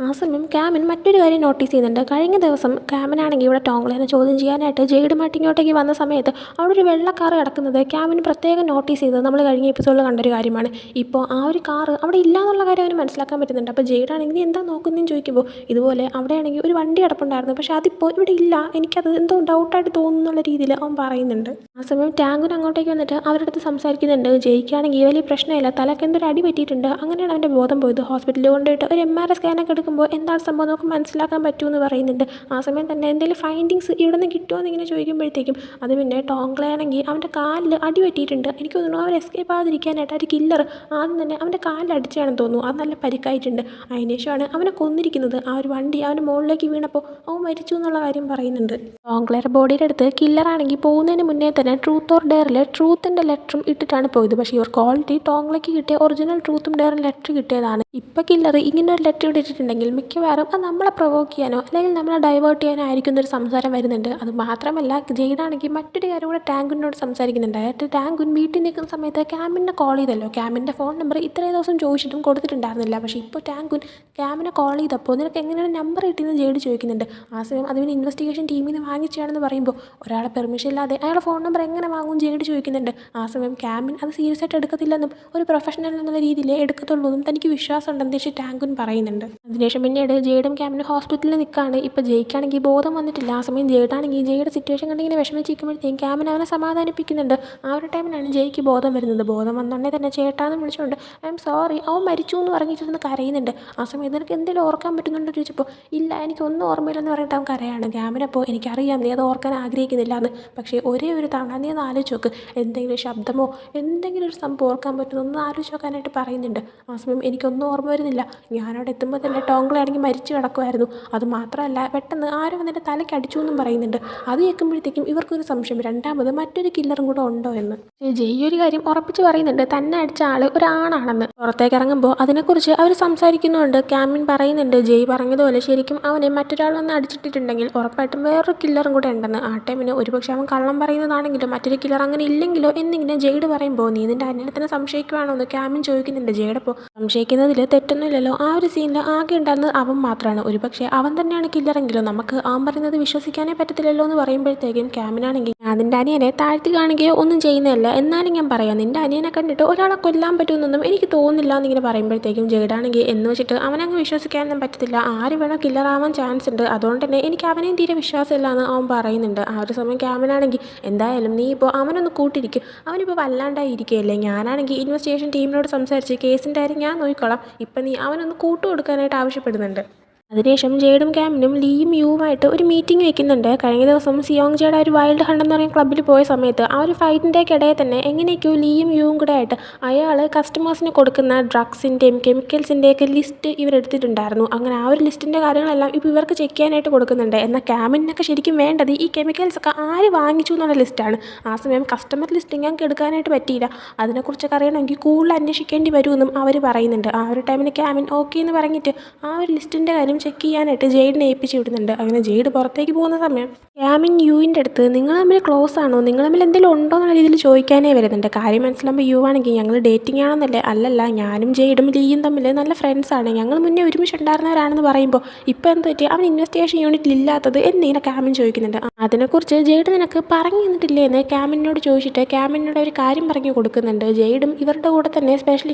ആ സമയം ക്യാമിൻ മറ്റൊരു കാര്യം നോട്ടീസ് ചെയ്യുന്നുണ്ട്. കഴിഞ്ഞ ദിവസം ക്യാമിനാണെങ്കിൽ ഇവിടെ ടോങ്ക്ലേനെ ചോദ്യം ചെയ്യാനായിട്ട് ജെയ്ഡുമായിട്ട് ഇങ്ങോട്ടേക്ക് വന്ന സമയത്ത് അവിടെ ഒരു വെള്ള കാർ കിടക്കുന്നത് ക്യാമിന് പ്രത്യേകം നോട്ടീസ് ചെയ്തത് നമ്മൾ കഴിഞ്ഞ എപ്പിസോഡിൽ കണ്ടൊരു കാര്യമാണ്. ഇപ്പോൾ ആ ഒരു കാർ അവിടെ ഇല്ല എന്നുള്ള കാര്യം അവന് മനസ്സിലാക്കാൻ പറ്റുന്നുണ്ട്. അപ്പോൾ ജെയ്ഡാണെങ്കിൽ എന്താ നോക്കുന്നതെന്ന് ചോദിക്കുമ്പോൾ ഇതുപോലെ അവിടെയാണെങ്കിൽ ഒരു വണ്ടി കിടപ്പുണ്ടായിരുന്നു, പക്ഷേ അതിപ്പോൾ ഇവിടെ ഇല്ല, എനിക്കത് എന്തോ ഡൗട്ടായിട്ട് തോന്നുന്നുള്ള രീതിയിൽ അവൻ പറയുന്നുണ്ട്. ആ സമയം ടാങ്കുൻ അങ്ങോട്ടേക്ക് വന്നിട്ട് അവരുടെ അടുത്ത് സംസാരിക്കുന്നുണ്ട്. ജെയ്ക്കാണെങ്കിൽ വലിയ പ്രശ്നമില്ല, തലക്ക് എന്തൊരു അടി പറ്റിയിട്ടുണ്ട്, അങ്ങനെയാണ് അവൻ്റെ ബോധം പോയത്. ഹോസ്പിറ്റലിൽ കൊണ്ടുപോയിട്ട് ഒരു MRI സ്കാനൊക്കെ എടുക്കുമ്പോൾ എന്താണ് സംഭവം നമുക്ക് മനസ്സിലാക്കാൻ പറ്റുമെന്ന് പറയുന്നുണ്ട്. ആ സമയം തന്നെ എന്തെങ്കിലും ഫൈൻഡിങ്സ് ഇവിടെ നിന്ന് കിട്ടുമോ എന്നിങ്ങനെ ചോദിക്കുമ്പോഴത്തേക്കും അത് പിന്നെ ടോങ്ക്ലയാണെങ്കിൽ അവൻ്റെ കാലിൽ അടി പറ്റിയിട്ടുണ്ട്. എനിക്ക് തോന്നുന്നു അവർ എസ്കേപ്പ് ആകാതിരിക്കാനായിട്ട് ഒരു കില്ലർ ആദ്യം തന്നെ അവൻ്റെ കാലിൽ അടിച്ചാണെന്ന് തോന്നുന്നു. അത് നല്ല പരിക്കായിട്ടുണ്ട്. അതിനുശേഷമാണ് അവനെ കൊന്നിരിക്കുന്നത്. ആ ഒരു വണ്ടി അവൻ്റെ മുകളിലേക്ക് വീണപ്പോൾ അവൻ മരിച്ചു എന്നുള്ള കാര്യം പറയുന്നുണ്ട്. ടോങ്ക്ലയുടെ ബോഡിയുടെ അടുത്ത് കില്ലറാണെങ്കിൽ പോകുന്നതിന് മുന്നേ തന്നെ ട്രൂത്ത് ഓർ ഡെയറിൽ ട്രൂത്തിൻ്റെ ലെറ്ററും ഇട്ടിട്ടാണ് പോയത്. പക്ഷേ ഇവർക്ക് ഓൾറെഡി ടോങ്ക്ലയ്ക്ക് കിട്ടിയ ഒറിജിനൽ ട്രൂത്തും ഡെയറും ലെറ്റർ കിട്ടിയതാണ്. ഇപ്പം കില്ലർ ഇങ്ങനെ ഒരു ലെറ്റർ ഇട്ടിട്ടുണ്ടെങ്കിൽ മിക്കവാറും അത് നമ്മളെ പ്രൊവോക്ക് ചെയ്യാനോ അല്ലെങ്കിൽ നമ്മളെ ഡൈവേർട്ട് ചെയ്യാനോ ആയിരിക്കും ഒരു സംസാരം വരുന്നുണ്ട്. അത് മാത്രമല്ല ജെയ്ഡാണെങ്കിൽ മറ്റൊരു കാര്യം കൂടെ ടാങ്കുനോട് സംസാരിക്കുന്നുണ്ട്. അതായത് ടാങ്കുൻ വീട്ടിൽ നിൽക്കുന്ന സമയത്ത് ക്യാമിനെ കോൾ ചെയ്തല്ലോ, ക്യാമിൻ്റെ ഫോൺ നമ്പർ ഇത്രയും ദിവസം ചോദിച്ചിട്ടും കൊടുത്തിട്ടുണ്ടായിരുന്നില്ല. പക്ഷേ ഇപ്പോൾ ടാങ്കുൻ ക്യാമിനെ കോൾ ചെയ്തപ്പോൾ നിനക്ക് എങ്ങനെയാണ് നമ്പർ കിട്ടിയെന്ന് ജെയ്ഡ് ചോദിക്കുന്നുണ്ട്. ആ സമയം അതിന് ഇൻവെസ്റ്റിഗേഷൻ ടീമിൽ നിന്ന് വാങ്ങിച്ചാണെന്ന് പറയുമ്പോൾ ഒരാളെ പെർമിഷൻ ഇല്ലാതെ അയാളുടെ ഫോൺ നമ്പർ എങ്ങനെ വാങ്ങും ജെയ്ഡ് ചോദിക്കുന്നുണ്ട്. ആ സമയം ക്യാമിൻ അത് സീരിയസ് ആയിട്ട് എടുക്കത്തില്ലെന്നും ഒരു പ്രൊഫഷണൽ എന്നുള്ള രീതിയിൽ എടുക്കത്തുള്ളൂ എന്നും തനിക്ക് വിശ്വാസം ഉണ്ടെന്ന് വെച്ച് ടാങ്കുൻ പറയുന്നുണ്ട്. അതിനുശേഷം പിന്നീട് ജെയ്ഡും ക്യാമിനും ഹോസ്പിറ്റലിൽ നിൽക്കുകയാണ്. ഇപ്പോൾ ജെയ്ക്കാണെങ്കിൽ ബോധം വന്നിട്ടില്ല. ആ സമയം ജെയ്ഡാണെങ്കിൽ ജെയ്യുടെ സിറ്റുവേഷൻ കണ്ടിങ്ങനെ വിഷമിച്ചിരിക്കുമ്പോഴത്തേക്കും ക്യാമിൻ അവനെ സമാധാനിപ്പിക്കുന്നുണ്ട്. ആ ഒരു ടൈമിലാണ് ജെയ്ക്ക് ബോധം വരുന്നത്. ബോധം വന്നുകൊണ്ടേ തന്നെ ചേട്ടാന്ന് വിളിച്ചുകൊണ്ട് ഐ എം സോറി അവൻ മരിച്ചു എന്ന് പറഞ്ഞിട്ടിരുന്ന് കരയുന്നുണ്ട്. ആ സമയം നിനക്ക് എന്തെങ്കിലും ഓർക്കാൻ പറ്റുന്നുണ്ടോ ചോദിച്ചപ്പോൾ ഇല്ല എനിക്കൊന്നും ഓർമ്മയില്ലെന്ന് പറഞ്ഞിട്ട് അവൻ കരയാണ്. ക്യാമിനപ്പോൾ എനിക്കറിയാം നീ അത് ഓർക്കാൻ ആഗ്രഹിക്കുന്നില്ല എന്ന്, പക്ഷേ ഒരേ ഒരു തവണ നീ ഒന്ന് ആലോചിച്ച് നോക്ക്, എന്തെങ്കിലും ശബ്ദമോ എന്തെങ്കിലും ഒരു സംഭവം ഓർക്കാൻ പറ്റുമോ ഒന്ന് ആലോചിച്ച് നോക്കാനായിട്ട് പറയുന്നുണ്ട്. ആ സമയം എനിക്കൊന്നും ഓർമ്മ വരുന്നില്ല, ഞാനവിടെ എത്തുമ്പോൾ തന്നെ ടോങ്ക്ലയാണെങ്കിൽ മരിച്ചു കിടക്കുമായിരുന്നു. അത് മാത്രമല്ല പെട്ടെന്ന് ആരും വന്നിട്ട് തലയ്ക്ക് അടിച്ചു എന്നും പറയുന്നുണ്ട്. അത് കേൾക്കുമ്പോഴത്തേക്കും ഇവർക്കൊരു സംശയം, രണ്ടാമത് മറ്റൊരു കില്ലറും കൂടെ ഉണ്ടോ എന്ന്. ജെയ് ഒരു കാര്യം ഉറപ്പിച്ച് പറയുന്നുണ്ട്, തന്നെ അടിച്ച ആൾ ഒരാണാണെന്ന്. പുറത്തേക്ക് ഇറങ്ങുമ്പോൾ അതിനെക്കുറിച്ച് അവർ സംസാരിക്കുന്നുണ്ട്. ക്യാമിൻ പറയുന്നുണ്ട് ജെയ് പറഞ്ഞതുപോലെ ശരിക്കും അവനെ മറ്റൊരാൾ വന്ന് അടിച്ചിട്ടിട്ടുണ്ടെങ്കിൽ ഉറപ്പായിട്ടും വേറൊരു കില്ലറും കൂടെ ഉണ്ടെന്ന്. ആ ടൈമിന് ഒരുപക്ഷെ അവൻ കള്ളം പറയുന്നതാണെങ്കിലും മറ്റൊരു കില്ലർ അങ്ങനെ ഇല്ലെങ്കിലോ എന്നിങ്ങനെ ജെയ്ഡ് പറയുമ്പോൾ നീ നിൻ്റെ അന്യനെ തന്നെ സംശയിക്കുവാണോ എന്ന് ക്യാമിൻ ചോദിക്കുന്നുണ്ട്. ജെയ്ഡപ്പോൾ സംശയിക്കുന്നതിൽ തെറ്റൊന്നുമില്ലല്ലോ, ആ ഒരു സീനിൽ ആകെ ഉണ്ടായിരുന്നത് അവൻ മാത്രമാണ്, ഒരുപക്ഷെ അവൻ തന്നെയാണ് കില്ലറെങ്കിലും നമുക്ക് അവൻ പറയുന്നത് വിശ്വസിക്കാനേ പറ്റത്തില്ലല്ലോ എന്ന് പറയുമ്പോഴത്തേക്കും ക്യാമിനാണെങ്കിൽ ഞാൻ നിൻ്റെ അനിയനെ താഴ്ത്തി കാണുകയോ ഒന്നും ചെയ്യുന്നതല്ല, എന്നാലും ഞാൻ പറയാം നിൻ്റെ അനിയനെ കണ്ടിട്ട് ഒരാളെ കൊല്ലാൻ പറ്റുമെന്നൊന്നും എനിക്ക് തോന്നുന്നില്ല എന്നിങ്ങനെ പറയുമ്പോഴത്തേക്കും ജെയ്ഡാണെങ്കിൽ എന്ന് വെച്ചിട്ട് അവനങ്ങ് വിശ്വസിക്കാനൊന്നും പറ്റത്തില്ല, ആര് വേണം കില്ലറാവാൻ ചാൻസ് ഉണ്ട്, അതുകൊണ്ട് തന്നെ എനിക്ക് അവനെയും തീരെ വിശ്വാസമില്ല എന്ന് അവൻ പറയുന്നുണ്ട്. ആ ഒരു സമയം ക്യാമിനാണെങ്കിൽ എന്തായാലും നീ ഇപ്പോൾ അവനൊന്ന് കൂട്ടിരിക്കും, അവനിപ്പോൾ വല്ലാണ്ടായി ഇരിക്കുകയല്ലേ, ഞാനാണെങ്കിൽ ഇൻവെസ്റ്റിഗേഷൻ ടീമിനോട് സംസാരിച്ച് കേസിൻ്റെ കാര്യം ഞാൻ നോക്കിക്കോളാം, ഇപ്പം നീ അവനൊന്ന് കൂട്ടു കൊടുക്കാനായിട്ട് ആവശ്യപ്പെടുന്നുണ്ട്. അതിനുശേഷം ജെയ്ഡും ക്യാമിനും ലീയും യുവുമായിട്ട് ഒരു മീറ്റിംഗ് വെക്കുന്നുണ്ട്. കഴിഞ്ഞ ദിവസം സിയോങ് ജയുടെ ഒരു വൈൽഡ് ഹണ്ട് എന്ന് പറയുന്ന ക്ലബ്ബിൽ പോയ സമയത്ത് ആ ഒരു ഫൈറ്റിൻ്റെ ഇടയിൽ തന്നെ എങ്ങനെയൊക്കെയോ ലീയും യുവും കൂടെ ആയിട്ട് അയാൾ കസ്റ്റമേഴ്സിന് കൊടുക്കുന്ന ഡ്രഗ്സിൻ്റെയും കെമിക്കൽസിൻ്റെയൊക്കെ ലിസ്റ്റ് ഇവരെടുത്തിട്ടുണ്ടായിരുന്നു. അങ്ങനെ ആ ഒരു ലിസ്റ്റിൻ്റെ കാര്യങ്ങളെല്ലാം ഇപ്പോൾ ഇവർക്ക് ചെക്ക് ചെയ്യാനായിട്ട് കൊടുക്കുന്നുണ്ട്. എന്നാൽ ക്യാമിനൊക്കെ ശരിക്കും വേണ്ടത് ഈ കെമിക്കൽസൊക്കെ ആര് വാങ്ങിച്ചു എന്നുള്ള ലിസ്റ്റാണ്. ആ സമയം കസ്റ്റമർ ലിസ്റ്റ് ഞങ്ങൾക്ക് എടുക്കാനായിട്ട് പറ്റിയില്ല, അതിനെക്കുറിച്ചൊക്കെ അറിയണമെങ്കിൽ കൂടുതൽ അന്വേഷിക്കേണ്ടി വരുമെന്നും അവർ പറയുന്നുണ്ട്. ആ ഒരു ടൈമിന് ക്യാമിൻ ഓക്കെ എന്ന് പറഞ്ഞിട്ട് ആ ഒരു ലിസ്റ്റിൻ്റെ കാര്യം ചെക്ക് ചെയ്യാനായിട്ട് ജെയ്ഡിനെ ഏൽപ്പിച്ച് വിടുന്നുണ്ട്. അങ്ങനെ ജെയ്ഡ് പുറത്തേക്ക് പോകുന്ന സമയം ക്യാമിൻ യുവിൻ്റെ അടുത്ത് നിങ്ങൾ തമ്മിൽ ക്ലോസ് ആണോ, നിങ്ങൾ തമ്മിൽ എന്തെങ്കിലും ഉണ്ടോ എന്നുള്ള രീതിയിൽ ചോദിക്കാനേ വരുന്നുണ്ട്. കാര്യം മനസ്സിലാകുമ്പോൾ യു ആണെങ്കിൽ ഞങ്ങൾ ഡേറ്റിംഗ് ആണെന്നല്ലേ, അല്ലല്ല ഞാനും ജെയ്ഡും ലീയും തമ്മിൽ നല്ല ഫ്രണ്ട്സാണ്, ഞങ്ങൾ മുന്നേ ഒരുമിച്ചുണ്ടായിരുന്നവരാണെന്ന് പറയുമ്പോൾ ഇപ്പോൾ എന്ത് പറ്റി അവൻ ഇൻവെസ്റ്റിഗേഷൻ യൂണിറ്റിൽ ഇല്ലാത്തത് എന്നിങ്ങനെ ക്യാമിൻ ചോദിക്കുന്നുണ്ട്. അതിനെക്കുറിച്ച് ജെയ്ഡ് നിനക്ക് പറഞ്ഞു തന്നിട്ടില്ലേ എന്ന് ക്യാമിനോട് ചോദിച്ചിട്ട് ക്യാമിനോട് ഒരു കാര്യം പറഞ്ഞു കൊടുക്കുന്നുണ്ട്. ജെയ്ഡും ഇവരുടെ കൂടെ തന്നെ സ്പെഷ്യൽ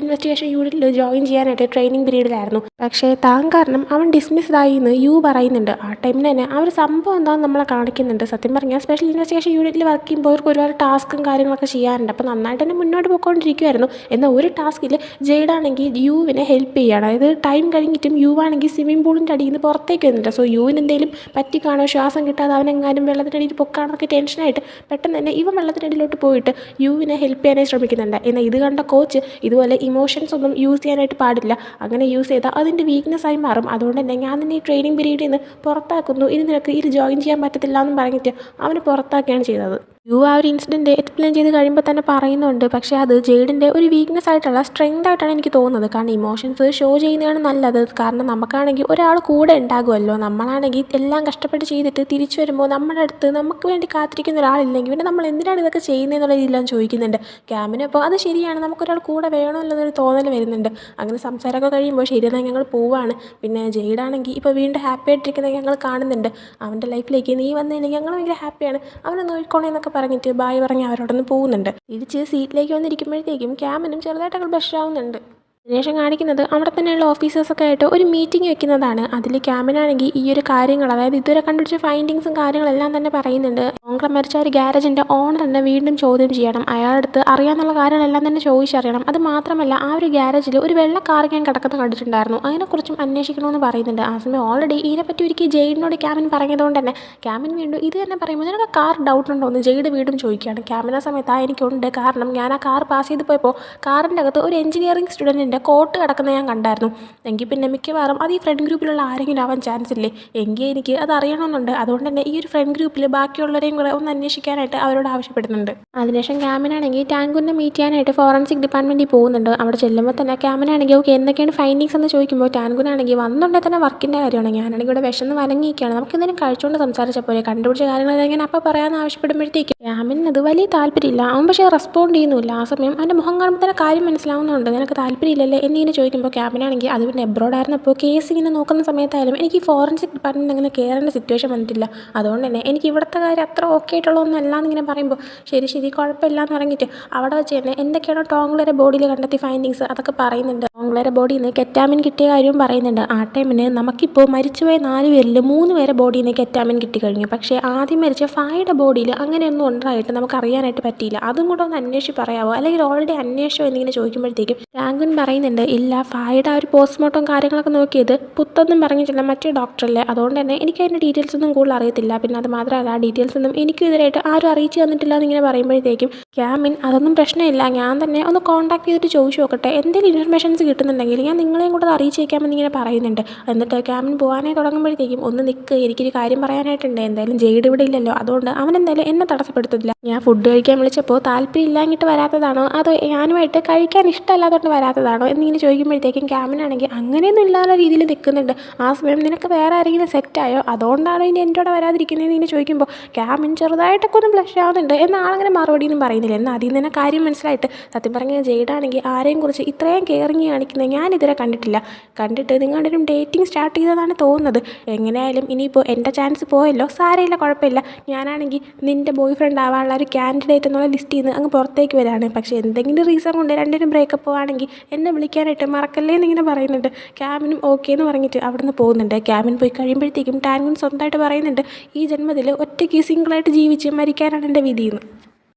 ഇൻവെസ്റ്റിഗേഷൻ യൂണിറ്റിൽ ജോയിൻ ചെയ്യാനായിട്ട് ട്രെയിനിങ് പീരീഡിലായിരുന്നു, പക്ഷേ താൻ കാരണം അവൻ ഡിസ്മിസ് ഡിസ്മിസ്ഡ് ആയി എന്ന് യു പറയുന്നുണ്ട്. ആ ടൈമിൽ തന്നെ ആ ഒരു സംഭവം എന്താണെന്ന് നമ്മളെ കാണിക്കുന്നുണ്ട്. സത്യം പറഞ്ഞാൽ സ്പെഷ്യൽ ഇൻവെസ്റ്റിഗേഷൻ യൂണിറ്റിൽ വർക്ക് ചെയ്യുമ്പോൾ അവർക്ക് ഒരുപാട് ടാസ്കും കാര്യങ്ങളൊക്കെ ചെയ്യാറുണ്ട്. അപ്പോൾ നന്നായിട്ട് തന്നെ മുന്നോട്ട് പോയിക്കൊണ്ടിരിക്കുമായിരുന്നു. എന്നാൽ ഒരു ടാസ്കിൽ ജെയ്ഡാണെങ്കിൽ യുവിനെ ഹെൽപ്പ് ചെയ്യുകയാണ്. അതായത് ടൈം കഴിഞ്ഞിട്ടും യു ആണെങ്കിൽ സ്വിമ്മിംഗ് പൂളിൻ്റെ അടിയിൽ നിന്ന് പുറത്തേക്ക് വരുന്നുണ്ട്. സോ യുവിന് എന്തെങ്കിലും പറ്റിക്കാണോ, ശ്വാസം കിട്ടാതെ അവനെങ്ങാനും വെള്ളത്തിനടിയിൽ പൊക്കാണൊക്കെ ടെൻഷനായിട്ട് പെട്ടെന്ന് തന്നെ ഇവൻ വെള്ളത്തിനടിയിലോട്ട് പോയിട്ട് യുവിനെ ഹെൽപ്പ് ചെയ്യാനായി ശ്രമിക്കുന്നുണ്ട്. എന്നാൽ ഇത് കണ്ട കോച്ച് ഇതുപോലെ ഇമോഷൻസ് ഒന്നും യൂസ് ചെയ്യാനായിട്ട് പാടില്ല, അങ്ങനെ യൂസ് ചെയ്താൽ അതിൻ്റെ വീക്ക്നെസ്സായി മാറും, അതുകൊണ്ട് തന്നെ ഞാൻ നിന്നെ ഈ ട്രെയിനിങ് പീരീഡിൽ നിന്ന് പുറത്താക്കുന്നു, ഇനി നിനക്ക് ഇത് ജോയിൻ ചെയ്യാൻ പറ്റത്തില്ല എന്നും പറഞ്ഞിട്ട് അവനെ പുറത്താക്കുകയാണ് ചെയ്തത്. യു ആ ഒരു ഇൻസിഡൻറ്റ് എക്സ്പ്ലെയിൻ ചെയ്ത് കഴിയുമ്പോൾ തന്നെ പറയുന്നുണ്ട്, പക്ഷേ അത് ജെയ്ഡിൻ്റെ ഒരു വീക്ക്നെസ് ആയിട്ടുള്ള സ്ട്രെങ്ത് ആയിട്ടാണ് എനിക്ക് തോന്നുന്നത്. കാരണം ഇമോഷൻസ് ഷോ ചെയ്യുന്നതാണ് നല്ലത്. കാരണം നമുക്കാണെങ്കിൽ ഒരാൾ കൂടെ ഉണ്ടാകുമല്ലോ. നമ്മളാണെങ്കിൽ എല്ലാം കഷ്ടപ്പെട്ട് ചെയ്തിട്ട് തിരിച്ചു വരുമ്പോൾ നമ്മുടെ അടുത്ത് നമുക്ക് വേണ്ടി കാത്തിരിക്കുന്ന ഒരാളില്ലെങ്കിൽ പിന്നെ നമ്മൾ എന്തിനാണ് ഇതൊക്കെ ചെയ്യുന്നതെന്നുള്ള രീതിയിലാണ് ചോദിക്കുന്നുണ്ട് ക്യാമിന്. അപ്പോൾ അത് ശരിയാണ്, നമുക്കൊരാൾ കൂടെ വേണമെന്നുള്ളൊരു തോന്നൽ വരുന്നുണ്ട്. അങ്ങനെ സംസാരമൊക്കെ കഴിയുമ്പോൾ ശരിയെന്നാൽ ഞങ്ങൾ പോവാണ്. പിന്നെ ജെയ്ഡാണെങ്കിൽ ഇപ്പോൾ വീണ്ടും ഹാപ്പി ആയിട്ടിരിക്കുന്നത് ഞങ്ങൾ കാണുന്നുണ്ട്. അവൻ്റെ ലൈഫിലേക്ക് നീ വന്നതിലേക്ക് ഞങ്ങൾ ഭയങ്കര ഹാപ്പിയാണ്, അവനെ നോക്കിക്കോണേ എന്നൊക്കെ പറഞ്ഞിട്ട് ബായ് പറഞ്ഞ് അവരോടൊന്ന് പോകുന്നുണ്ട്. തിരിച്ച് സീറ്റിലേക്ക് വന്നിരിക്കുമ്പോഴത്തേക്കും ക്യാമിനും ചെറുതായിട്ടൊക്കെ ബ്ലഷ് ആവുന്നുണ്ട്. അതിനുശേഷം കാണിക്കുന്നത് അവിടെ തന്നെയുള്ള ഓഫീസേഴ്സൊക്കെ ആയിട്ട് ഒരു മീറ്റിംഗ് വെക്കുന്നതാണ്. അതിൽ ക്യാമിനാണെങ്കിൽ ഈ ഒരു കാര്യങ്ങൾ, അതായത് ഇതുവരെ കണ്ടുപിടിച്ച ഫൈൻഡിങ്സും കാര്യങ്ങളെല്ലാം തന്നെ പറയുന്നുണ്ട്. ടോങ്ക്ല മരിച്ച ഒരു ഗ്യാരേജിൻ്റെ ഓണർ തന്നെ വീണ്ടും ചോദ്യം ചെയ്യണം, അയാളടുത്ത് അറിയാവുന്ന കാര്യങ്ങളെല്ലാം തന്നെ ചോദിച്ചറിയണം. അത് മാത്രമല്ല ആ ഒരു ഗ്യാരേജിൽ ഒരു വെള്ള കാർ ഞാൻ കിടക്കുന്നത് കണ്ടിട്ടുണ്ടായിരുന്നു, അതിനെക്കുറിച്ചും അന്വേഷിക്കണമെന്ന് പറയുന്നുണ്ട്. ആ സമയം ഓൾറെഡി ഇതിനെപ്പറ്റി ഒരിക്കൽ ജെയ്ഡിനോട് ക്യാമിൻ പറഞ്ഞതുകൊണ്ട് തന്നെ ക്യാമിൻ വീണ്ടും ഇത് തന്നെ പറയുമ്പോൾ നിനക്ക് കാർ ഡൗട്ട് ഉണ്ടോ എന്ന് ജെയ്ഡ് വീണ്ടും ചോദിക്കുകയാണ്. ക്യാമിൻ ആ സമയത്ത് എനിക്കുണ്ട്, കാരണം ഞാൻ ആ കാർ പാസ് ചെയ്ത് പോയപ്പോൾ കാറിൻ്റെ അകത്ത് ഒരു എഞ്ചിനീയറിംഗ് സ്റ്റുഡൻറ്റിൻ്റെ കോട്ട് കിടക്കുന്നത് ഞാൻ കണ്ടായിരുന്നു. എങ്കിൽ പിന്നെ മിക്കവാറും അത് ഈ ഫ്രണ്ട് ഗ്രൂപ്പിലുള്ള ആരെങ്കിലും ആവാൻ ചാൻസ് ഇല്ലേ, എങ്കിൽ എനിക്ക് അത് അറിയണമെന്നുണ്ട്. അതുകൊണ്ട് തന്നെ ഈ ഒരു ഫ്രണ്ട് ഗ്രൂപ്പിൽ ബാക്കിയുള്ളവരെയും കൂടെ ഒന്ന് അന്വേഷിക്കാനായിട്ട് അവരോട് ആവശ്യപ്പെടുന്നുണ്ട്. അതിനുശേഷം ക്യാമിനാണെങ്കിൽ ടാങ്കുനെ മീറ്റ് ചെയ്യാനായിട്ട് ഫോറൻസിക് ഡിപ്പാർട്ട്മെൻറ്റിൽ പോകുന്നുണ്ട്. അവിടെ ചെല്ലുമ്പോൾ തന്നെ ക്യാമിനാണെങ്കിൽ ഓക്കെ എന്തൊക്കെയാണ് ഫൈൻഡിങ്സ് എന്ന് ചോദിക്കുമ്പോൾ ടാങ്കുനാണെങ്കിൽ വന്നുണ്ടെങ്കിൽ തന്നെ വർക്കിൻ്റെ കാര്യമാണ്, ഞാനാണെങ്കിൽ ഇവിടെ വിശന്ന് വലങ്ങിയിരിക്കുകയാണ്, നമുക്ക് എന്തെങ്കിലും കഴിച്ചുകൊണ്ട് സംസാരിച്ചാൽ പോലെ, കണ്ടുപിടിച്ച കാര്യങ്ങളെല്ലാം ഞാൻ അപ്പോൾ പറയാമെന്ന് ആവശ്യപ്പെടുമ്പോഴത്തേക്ക് ക്യാമിന് അത് വലിയ താല്പര്യമില്ല. അവൻ പക്ഷേ റെസ്പോണ്ട് ചെയ്യുന്നില്ല. ആ സമയം അവൻ്റെ മുഖം കാണുമ്പോൾ തന്നെ കാര്യം മനസ്സിലാവുന്നുണ്ട്, നിനക്ക് താല്പര്യമില്ലല്ലേ എന്നിങ്ങനെ ചോദിക്കുമ്പോൾ ക്യാമിനാണെങ്കിൽ അത് പിന്നെ എബ്രോഡായിരുന്നപ്പോൾ കേസ് ഇങ്ങനെ നോക്കുന്ന സമയത്തായാലും എനിക്ക് ഈ ഫോറൻസിക് ഡിപ്പാർട്ട്മെൻറ്റ് അങ്ങനെ കയറേണ്ട സിറ്റുവേഷൻ വന്നിട്ടില്ല, അതുകൊണ്ട് തന്നെ എനിക്ക് ഇവിടുത്തെ കാര്യം അത്ര ഓക്കെ ആയിട്ടുള്ളതൊന്നും അല്ല എന്നിങ്ങനെ പറയുമ്പോൾ ശരി ശരി കുഴപ്പമില്ല എന്ന് പറഞ്ഞിട്ട് അവിടെ വെച്ച് തന്നെ എന്തൊക്കെയാണോ ടോങ്ക്ലയുടെ ബോഡിയിൽ കണ്ടെത്തിയ ഫൈൻഡിങ്സ് അതൊക്കെ പറയുന്നുണ്ട്. ടോങ്ക്ലയുടെ ബോഡിയിൽ നിന്ന് കെറ്റാമിൻ കിട്ടിയ കാര്യവും പറയുന്നുണ്ട്. ആ ടൈമിന് നമുക്കിപ്പോൾ മരിച്ചുപോയ 4 പേരിൽ 3 പേരെ ബോഡിയിൽ നിന്ന് കെറ്റാമിൻ കിട്ടിക്കഴിഞ്ഞു, പക്ഷേ ആദ്യം മരിച്ച ഫായുടെ ബോഡിയിൽ അങ്ങനെയൊന്നും ഉണ്ടായിട്ട് നമുക്ക് അറിയാനായിട്ട് പറ്റിയില്ല, അതും കൂടെ ഒന്ന് അന്വേഷിച്ച് പറയാമോ, അല്ലെങ്കിൽ ഓൾറെഡി അന്വേഷിച്ചോ എന്നിങ്ങനെ ചോദിക്കുമ്പോഴത്തേക്കും ടാങ്കുൻ പറയുന്നുണ്ട് ഇല്ല, ഫായുടെ ആ ഒരു പോസ്റ്റ്മോർട്ടം കാര്യങ്ങളൊക്കെ നോക്കിയത് പുത്തൊന്നും പറഞ്ഞിട്ടില്ല മറ്റേ ഡോക്ടറല്ലേ, അതുകൊണ്ട് തന്നെ എനിക്ക് അതിൻ്റെ ഡീറ്റെയിൽസ് ഒന്നും കൂടുതൽ അറിയത്തില്ല, പിന്നെ അത് മാത്രമല്ല ആ ഡീറ്റെയിൽസ് ഒന്നും എനിക്കും ഇതിനായിട്ട് ആരും അറിയിച്ചു തന്നിട്ടില്ല എന്നിങ്ങനെ പറയുമ്പോഴത്തേക്കും ക്യാമിൻ അതൊന്നും പ്രശ്നമില്ല, ഞാൻ തന്നെ ഒന്ന് കോൺടാക്ട് ചെയ്തിട്ട് ചോദിച്ചു നോക്കട്ടെ, എന്തെങ്കിലും ഇൻഫർമേഷൻസ് കിട്ടുന്നുണ്ടെങ്കിൽ ഞാൻ നിങ്ങളെയും കൂടെ അറിയിച്ചേക്കാമെന്ന് ഇങ്ങനെ പറയുന്നുണ്ട്. എന്നിട്ട് ക്യാമിൻ പോകാനായി തുടങ്ങുമ്പോഴത്തേക്കും ഒന്ന് നിൽക്ക്, എനിക്കൊരു കാര്യം പറയാനായിട്ടുണ്ട്, എന്തായാലും ജെയ്ഡ് ഇവിടെ ഇല്ലല്ലോ, അതുകൊണ്ട് അവൻ എന്തായാലും എന്നെ തടസ്സപ്പെടുത്തില്ല, ഞാൻ ഫുഡ് കഴിക്കാൻ വിളിച്ചപ്പോൾ താല്പര്യം ഇല്ലാഞ്ഞിട്ട് വരാത്തതാണോ അതോ ഞാനുമായിട്ട് കഴിക്കാൻ ഇഷ്ടമല്ലാത്തതുകൊണ്ട് വരാത്തതാണോ എന്നിങ്ങനെ ചോദിക്കുമ്പോഴത്തേക്കും ക്യാമിനാണെങ്കിൽ അങ്ങനെയൊന്നും ഇല്ലാത്ത രീതിയിൽ നിൽക്കുന്നുണ്ട്. ആ സമയം നിനക്ക് വേറെ ആരെങ്കിലും സെറ്റായോ, അതുകൊണ്ടാണോ ഇനി എൻ്റെ കൂടെ വരാതിരിക്കുന്നതെന്ന് ഇങ്ങനെ ചോദിക്കുമ്പോൾ ക്യാമിൻ ചെറുതായിട്ടൊക്കെ ഒന്ന് ബ്ലഷ് ആവുന്നുണ്ട്. എന്നാൽ ആളങ്ങനെ മറുപടിയൊന്നും പറയുന്നില്ല. എന്നാൽ അതിൽ നിന്ന് തന്നെ കാര്യം മനസ്സിലായിട്ട് സത്യം പറഞ്ഞാൽ ജെയ്ഡാണെങ്കിൽ ആരെയും കുറിച്ച് ഇത്രയും കെയറിങ് കാണിക്കുന്നത് ഞാനിതുവരെ കണ്ടിട്ടില്ല, കണ്ടിട്ട് നിങ്ങളുടെ ഒരു ഡേറ്റിംഗ് സ്റ്റാർട്ട് ചെയ്തതാണ് തോന്നുന്നത്, എങ്ങനെയായാലും ഇനിയിപ്പോൾ എൻ്റെ ചാൻസ് പോയല്ലോ, സാരമില്ല കുഴപ്പമില്ല, ഞാനാണെങ്കിൽ നിൻ്റെ ബോയ് ഫ്രണ്ട് ആവാനുള്ള ഒരു കാൻഡിഡേറ്റ് എന്നുള്ള ലിസ്റ്റിൽ നിന്ന് അങ്ങ് പുറത്തേക്ക് വരാണ്, പക്ഷേ എന്തെങ്കിലും റീസൺ കൊണ്ട് രണ്ടിനും ബ്രേക്കപ്പ് ആണെങ്കിൽ എന്നെ വിളിക്കാനായിട്ട് മറക്കല്ലേ എന്നിങ്ങനെ പറയുന്നുണ്ട്. ക്യാമിനും ഓക്കെ എന്ന് പറഞ്ഞിട്ട് അവിടെ നിന്ന് പോകുന്നുണ്ട്. ക്യാമിൻ പോയി കഴിയുമ്പോഴത്തേക്കും ടാൻഗുൻ സ്വന്തമായിട്ട് പറയുന്നുണ്ട് ഈ ജന്മത്തിൽ ഒറ്റയ്ക്ക് സിംഗിളായിട്ട് ജീവിച്ച് മരിക്കാനാണ് എൻ്റെ വിധിയെന്ന്.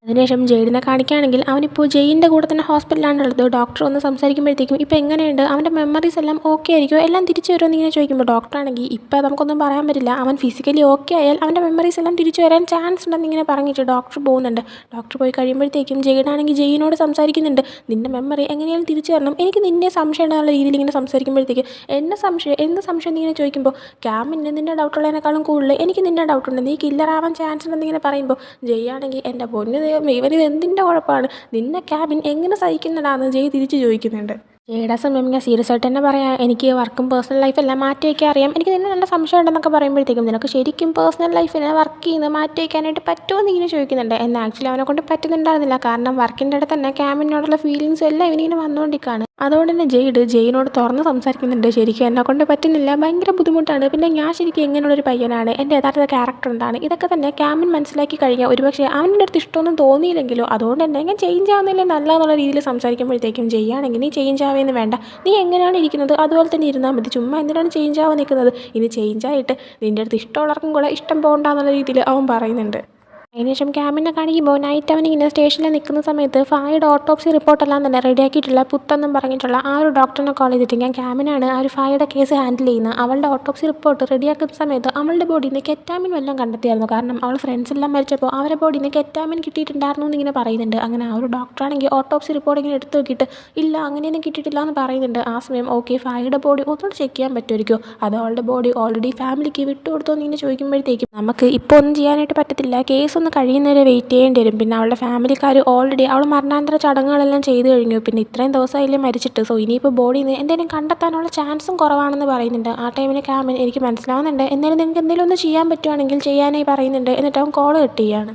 അതിനുശേഷം ജെയ്ഡിനെ കാണിക്കുകയാണെങ്കിൽ അവനിപ്പോൾ ജെയിൻ്റെ കൂടെ തന്നെ ഹോസ്പിറ്റലാണുള്ളത്. ഡോക്ടർ ഒന്ന് സംസാരിക്കുമ്പോഴത്തേക്കും ഇപ്പോൾ എങ്ങനെയുണ്ട്, അവൻ്റെ മെമ്മറീസ് എല്ലാം ഓക്കെ ആയിരിക്കുമോ, എല്ലാം തിരിച്ചു വരുമോ എന്നിങ്ങനെ ചോദിക്കുമ്പോൾ ഡോക്ടറാണെങ്കിൽ ഇപ്പോൾ നമുക്കൊന്നും പറയാൻ പറ്റില്ല, അവൻ ഫിസിക്കലി ഓക്കെ ആയാൽ അവൻ്റെ മെമ്മറീസ് എല്ലാം തിരിച്ചു വരാൻ ചാൻസ് ഉണ്ടെന്നിങ്ങനെ പറഞ്ഞിട്ട് ഡോക്ടർ പോകുന്നുണ്ട്. ഡോക്ടർ പോയി കഴിയുമ്പോഴത്തേക്കും ജെയ്ഡാണെങ്കിൽ ജെയിനോട് സംസാരിക്കുന്നുണ്ട്, നിൻ്റെ മെമ്മറി എങ്ങനെയാലും തിരിച്ചു വരണം, എനിക്ക് നിന്നെ സംശയം എന്നുള്ള രീതിയിൽ ഇങ്ങനെ സംസാരിക്കുമ്പോഴത്തേക്കും എന്ത് സംശയം എന്നിങ്ങനെ ചോദിക്കുമ്പോൾ ക്യാമിന് നിൻ്റെ ഡൗട്ടുള്ളതിനേക്കാളും കൂടുതൽ എനിക്ക് നിൻ്റെ ഡൗട്ടുണ്ട്, നീ കില്ലറാവാൻ ചാൻസ് ഉണ്ടെന്നിങ്ങനെ പറയുമ്പോൾ ജെയ്യാണെങ്കിൽ എൻ്റെ പൊന്നു ഇവനിത് എന്തിൻ്റെ കുഴപ്പമാണ്, നിന്നെ ക്യാബിൻ എങ്ങനെ സഹിക്കുന്നതാണെന്ന് ജയ് തിരിച്ച് ചോദിക്കുന്നുണ്ട്. ജെയ്ഡാ സമയം ഞാൻ സീരിയസ് ആയിട്ട് തന്നെ പറയാം, എനിക്ക് വർക്കും പേഴ്സണൽ ലൈഫെല്ലാം മാറ്റി വയ്ക്കാൻ അറിയാം, എനിക്ക് നിന്നെ നല്ല സംശയം ഉണ്ടെന്നൊക്കെ പറയുമ്പോഴത്തേക്കും നിനക്ക് ശരിക്കും പേഴ്സണൽ ലൈഫിനെ വർക്ക് ചെയ്യുന്നത് മാറ്റി വയ്ക്കാനായിട്ട് പറ്റുമോ എന്ന് ഇങ്ങനെ ചോദിക്കുന്നുണ്ട്. എന്നാൽ ആക്ച്വലി അവനെ കൊണ്ട് പറ്റുന്നുണ്ടായിരുന്നില്ല, കാരണം വർക്കിൻ്റെ ഇടയിൽ തന്നെ ക്യാബിനോടുള്ള ഫീലിങ്സ് എല്ലാം ഇവനിങ്ങനെ വന്നുകൊണ്ടിരിക്കുകയാണ്. അതുകൊണ്ട് തന്നെ ജെയിനോട് തുറന്ന് സംസാരിക്കുന്നുണ്ട്. ശരിക്കും എന്നെക്കൊണ്ട് പറ്റുന്നില്ല, ഭയങ്കര ബുദ്ധിമുട്ടാണ്, പിന്നെ ഞാൻ ശരിക്കും എങ്ങനെയുള്ളൊരു പയ്യനാണ്, എൻ്റെ യഥാർത്ഥ ക്യാരക്ടർ എന്താണ്, ഇതൊക്കെ തന്നെ ക്യാമിൻ മനസ്സിലാക്കി കഴിഞ്ഞാൽ ഒരുപക്ഷെ അവൻ്റെ അടുത്ത് ഇഷ്ടമൊന്നും തോന്നിയില്ലെങ്കിലോ അതുകൊണ്ട് തന്നെ ഞാൻ ചേഞ്ച് ആവുന്നില്ലേ നല്ലതെന്നുള്ള രീതിയിൽ സംസാരിക്കുമ്പോഴത്തേക്കും ചെയ്യുകയാണെങ്കിൽ നീ ചേഞ്ച് ആവുകയെന്ന് വേണ്ട, നീ എങ്ങനെയാണ് ഇരിക്കുന്നത് അതുപോലെ തന്നെ ഇരുന്നാൽ മതി, ചുമ്മാ എന്തിനാണ് ചേഞ്ച് ആവാൻ നിൽക്കുന്നത്, ഇനി ചേഞ്ച് ആയിട്ട് നിൻ്റെ അടുത്ത് ഇഷ്ടമുള്ളവർക്കും കൂടെ ഇഷ്ടം പോകണ്ടെന്നുള്ള രീതിയിൽ അവൻ പറയുന്നുണ്ട്. അതിനുശേഷം ക്യാമിനെ കാണിക്കുമ്പോൾ നൈറ്റ് അവനിങ്ങനെ സ്റ്റേഷനിൽ നിൽക്കുന്ന സമയത്ത് ഫായുടെ ഓട്ടോപ്സി റിപ്പോർട്ടെല്ലാം തന്നെ റെഡിയാക്കിയിട്ടുള്ള പുത്തെന്നും പറഞ്ഞിട്ടുള്ള ആ ഒരു ഡോക്ടറിനെ കോൾ ചെയ്തിട്ട് ഞാൻ ക്യാമിനാണ് ആ ഒരു ഫായുടെ കേസ് ഹാൻഡിൽ ചെയ്യുന്നത്, അവളുടെ ഓട്ടോപ്സി റിപ്പോർട്ട് റെഡിയാക്കുന്ന സമയത്ത് അവളുടെ ബോഡിയിൽ നിന്ന് കെറ്റാമിൻ വല്ലതും കണ്ടെത്തിയായിരുന്നു, കാരണം അവൾ ഫ്രണ്ട്സ് എല്ലാം മരിച്ചപ്പോൾ അവരുടെ ബോഡിയിൽ നിന്ന് കെറ്റാമിൻ കിട്ടിയിട്ടുണ്ടായിരുന്നു എന്നിങ്ങനെ പറയുന്നുണ്ട്. അങ്ങനെ ആ ഒരു ഡോക്ടറാണെങ്കിൽ ഓട്ടോപ്സി റിപ്പോർട്ട് ഇങ്ങനെ എടുത്ത് നോക്കിയിട്ട് ഇല്ല അങ്ങനെയൊന്നും കിട്ടിയിട്ടില്ല എന്ന് പറയുന്നുണ്ട്. ആ സമയം ഓക്കെ ഫായുടെ ബോഡി ഒന്നുകൂടെ ചെക്ക് ചെയ്യാൻ പറ്റുമായിരിക്കുമോ, അത് അവളുടെ ബോഡി ഓൾറെഡി ഫാമിലിക്ക് വിട്ടുകൊടുത്തോ എന്നിങ്ങനെ ചോദിക്കുമ്പോഴത്തേക്കും നമുക്ക് ഇപ്പോൾ ഒന്നും ചെയ്യാനായിട്ട് പറ്റത്തില്ല, കേസ് ഒന്ന് കഴിയുന്നവരെ വെയിറ്റ് ചെയ്യേണ്ടി വരും, പിന്നെ അവളുടെ ഫാമിലിക്കാർ ഓൾറെഡി അവൾ മരണാനന്തര ചടങ്ങുകളെല്ലാം ചെയ്തു കഴിഞ്ഞു, പിന്നെ ഇത്രയും ദിവസമായില്ലേ മരിച്ചിട്ട്, സോ ഇനിയിപ്പോൾ ബോഡിയിൽ നിന്ന് എന്തെങ്കിലും കണ്ടെത്താനുള്ള ചാൻസും കുറവാണെന്ന് പറയുന്നുണ്ട്. ആ ടൈമിന് ക്യാമിൻ എനിക്ക് മനസ്സിലാവുന്നുണ്ട്, എന്നാലും നിങ്ങൾക്ക് എന്തെങ്കിലും ഒന്ന് ചെയ്യാൻ പറ്റുവാണെങ്കിൽ ചെയ്യാനായി പറയുന്നുണ്ട്. എന്നിട്ട് അവൻ കോൾ കട്ട് ചെയ്യാണ്.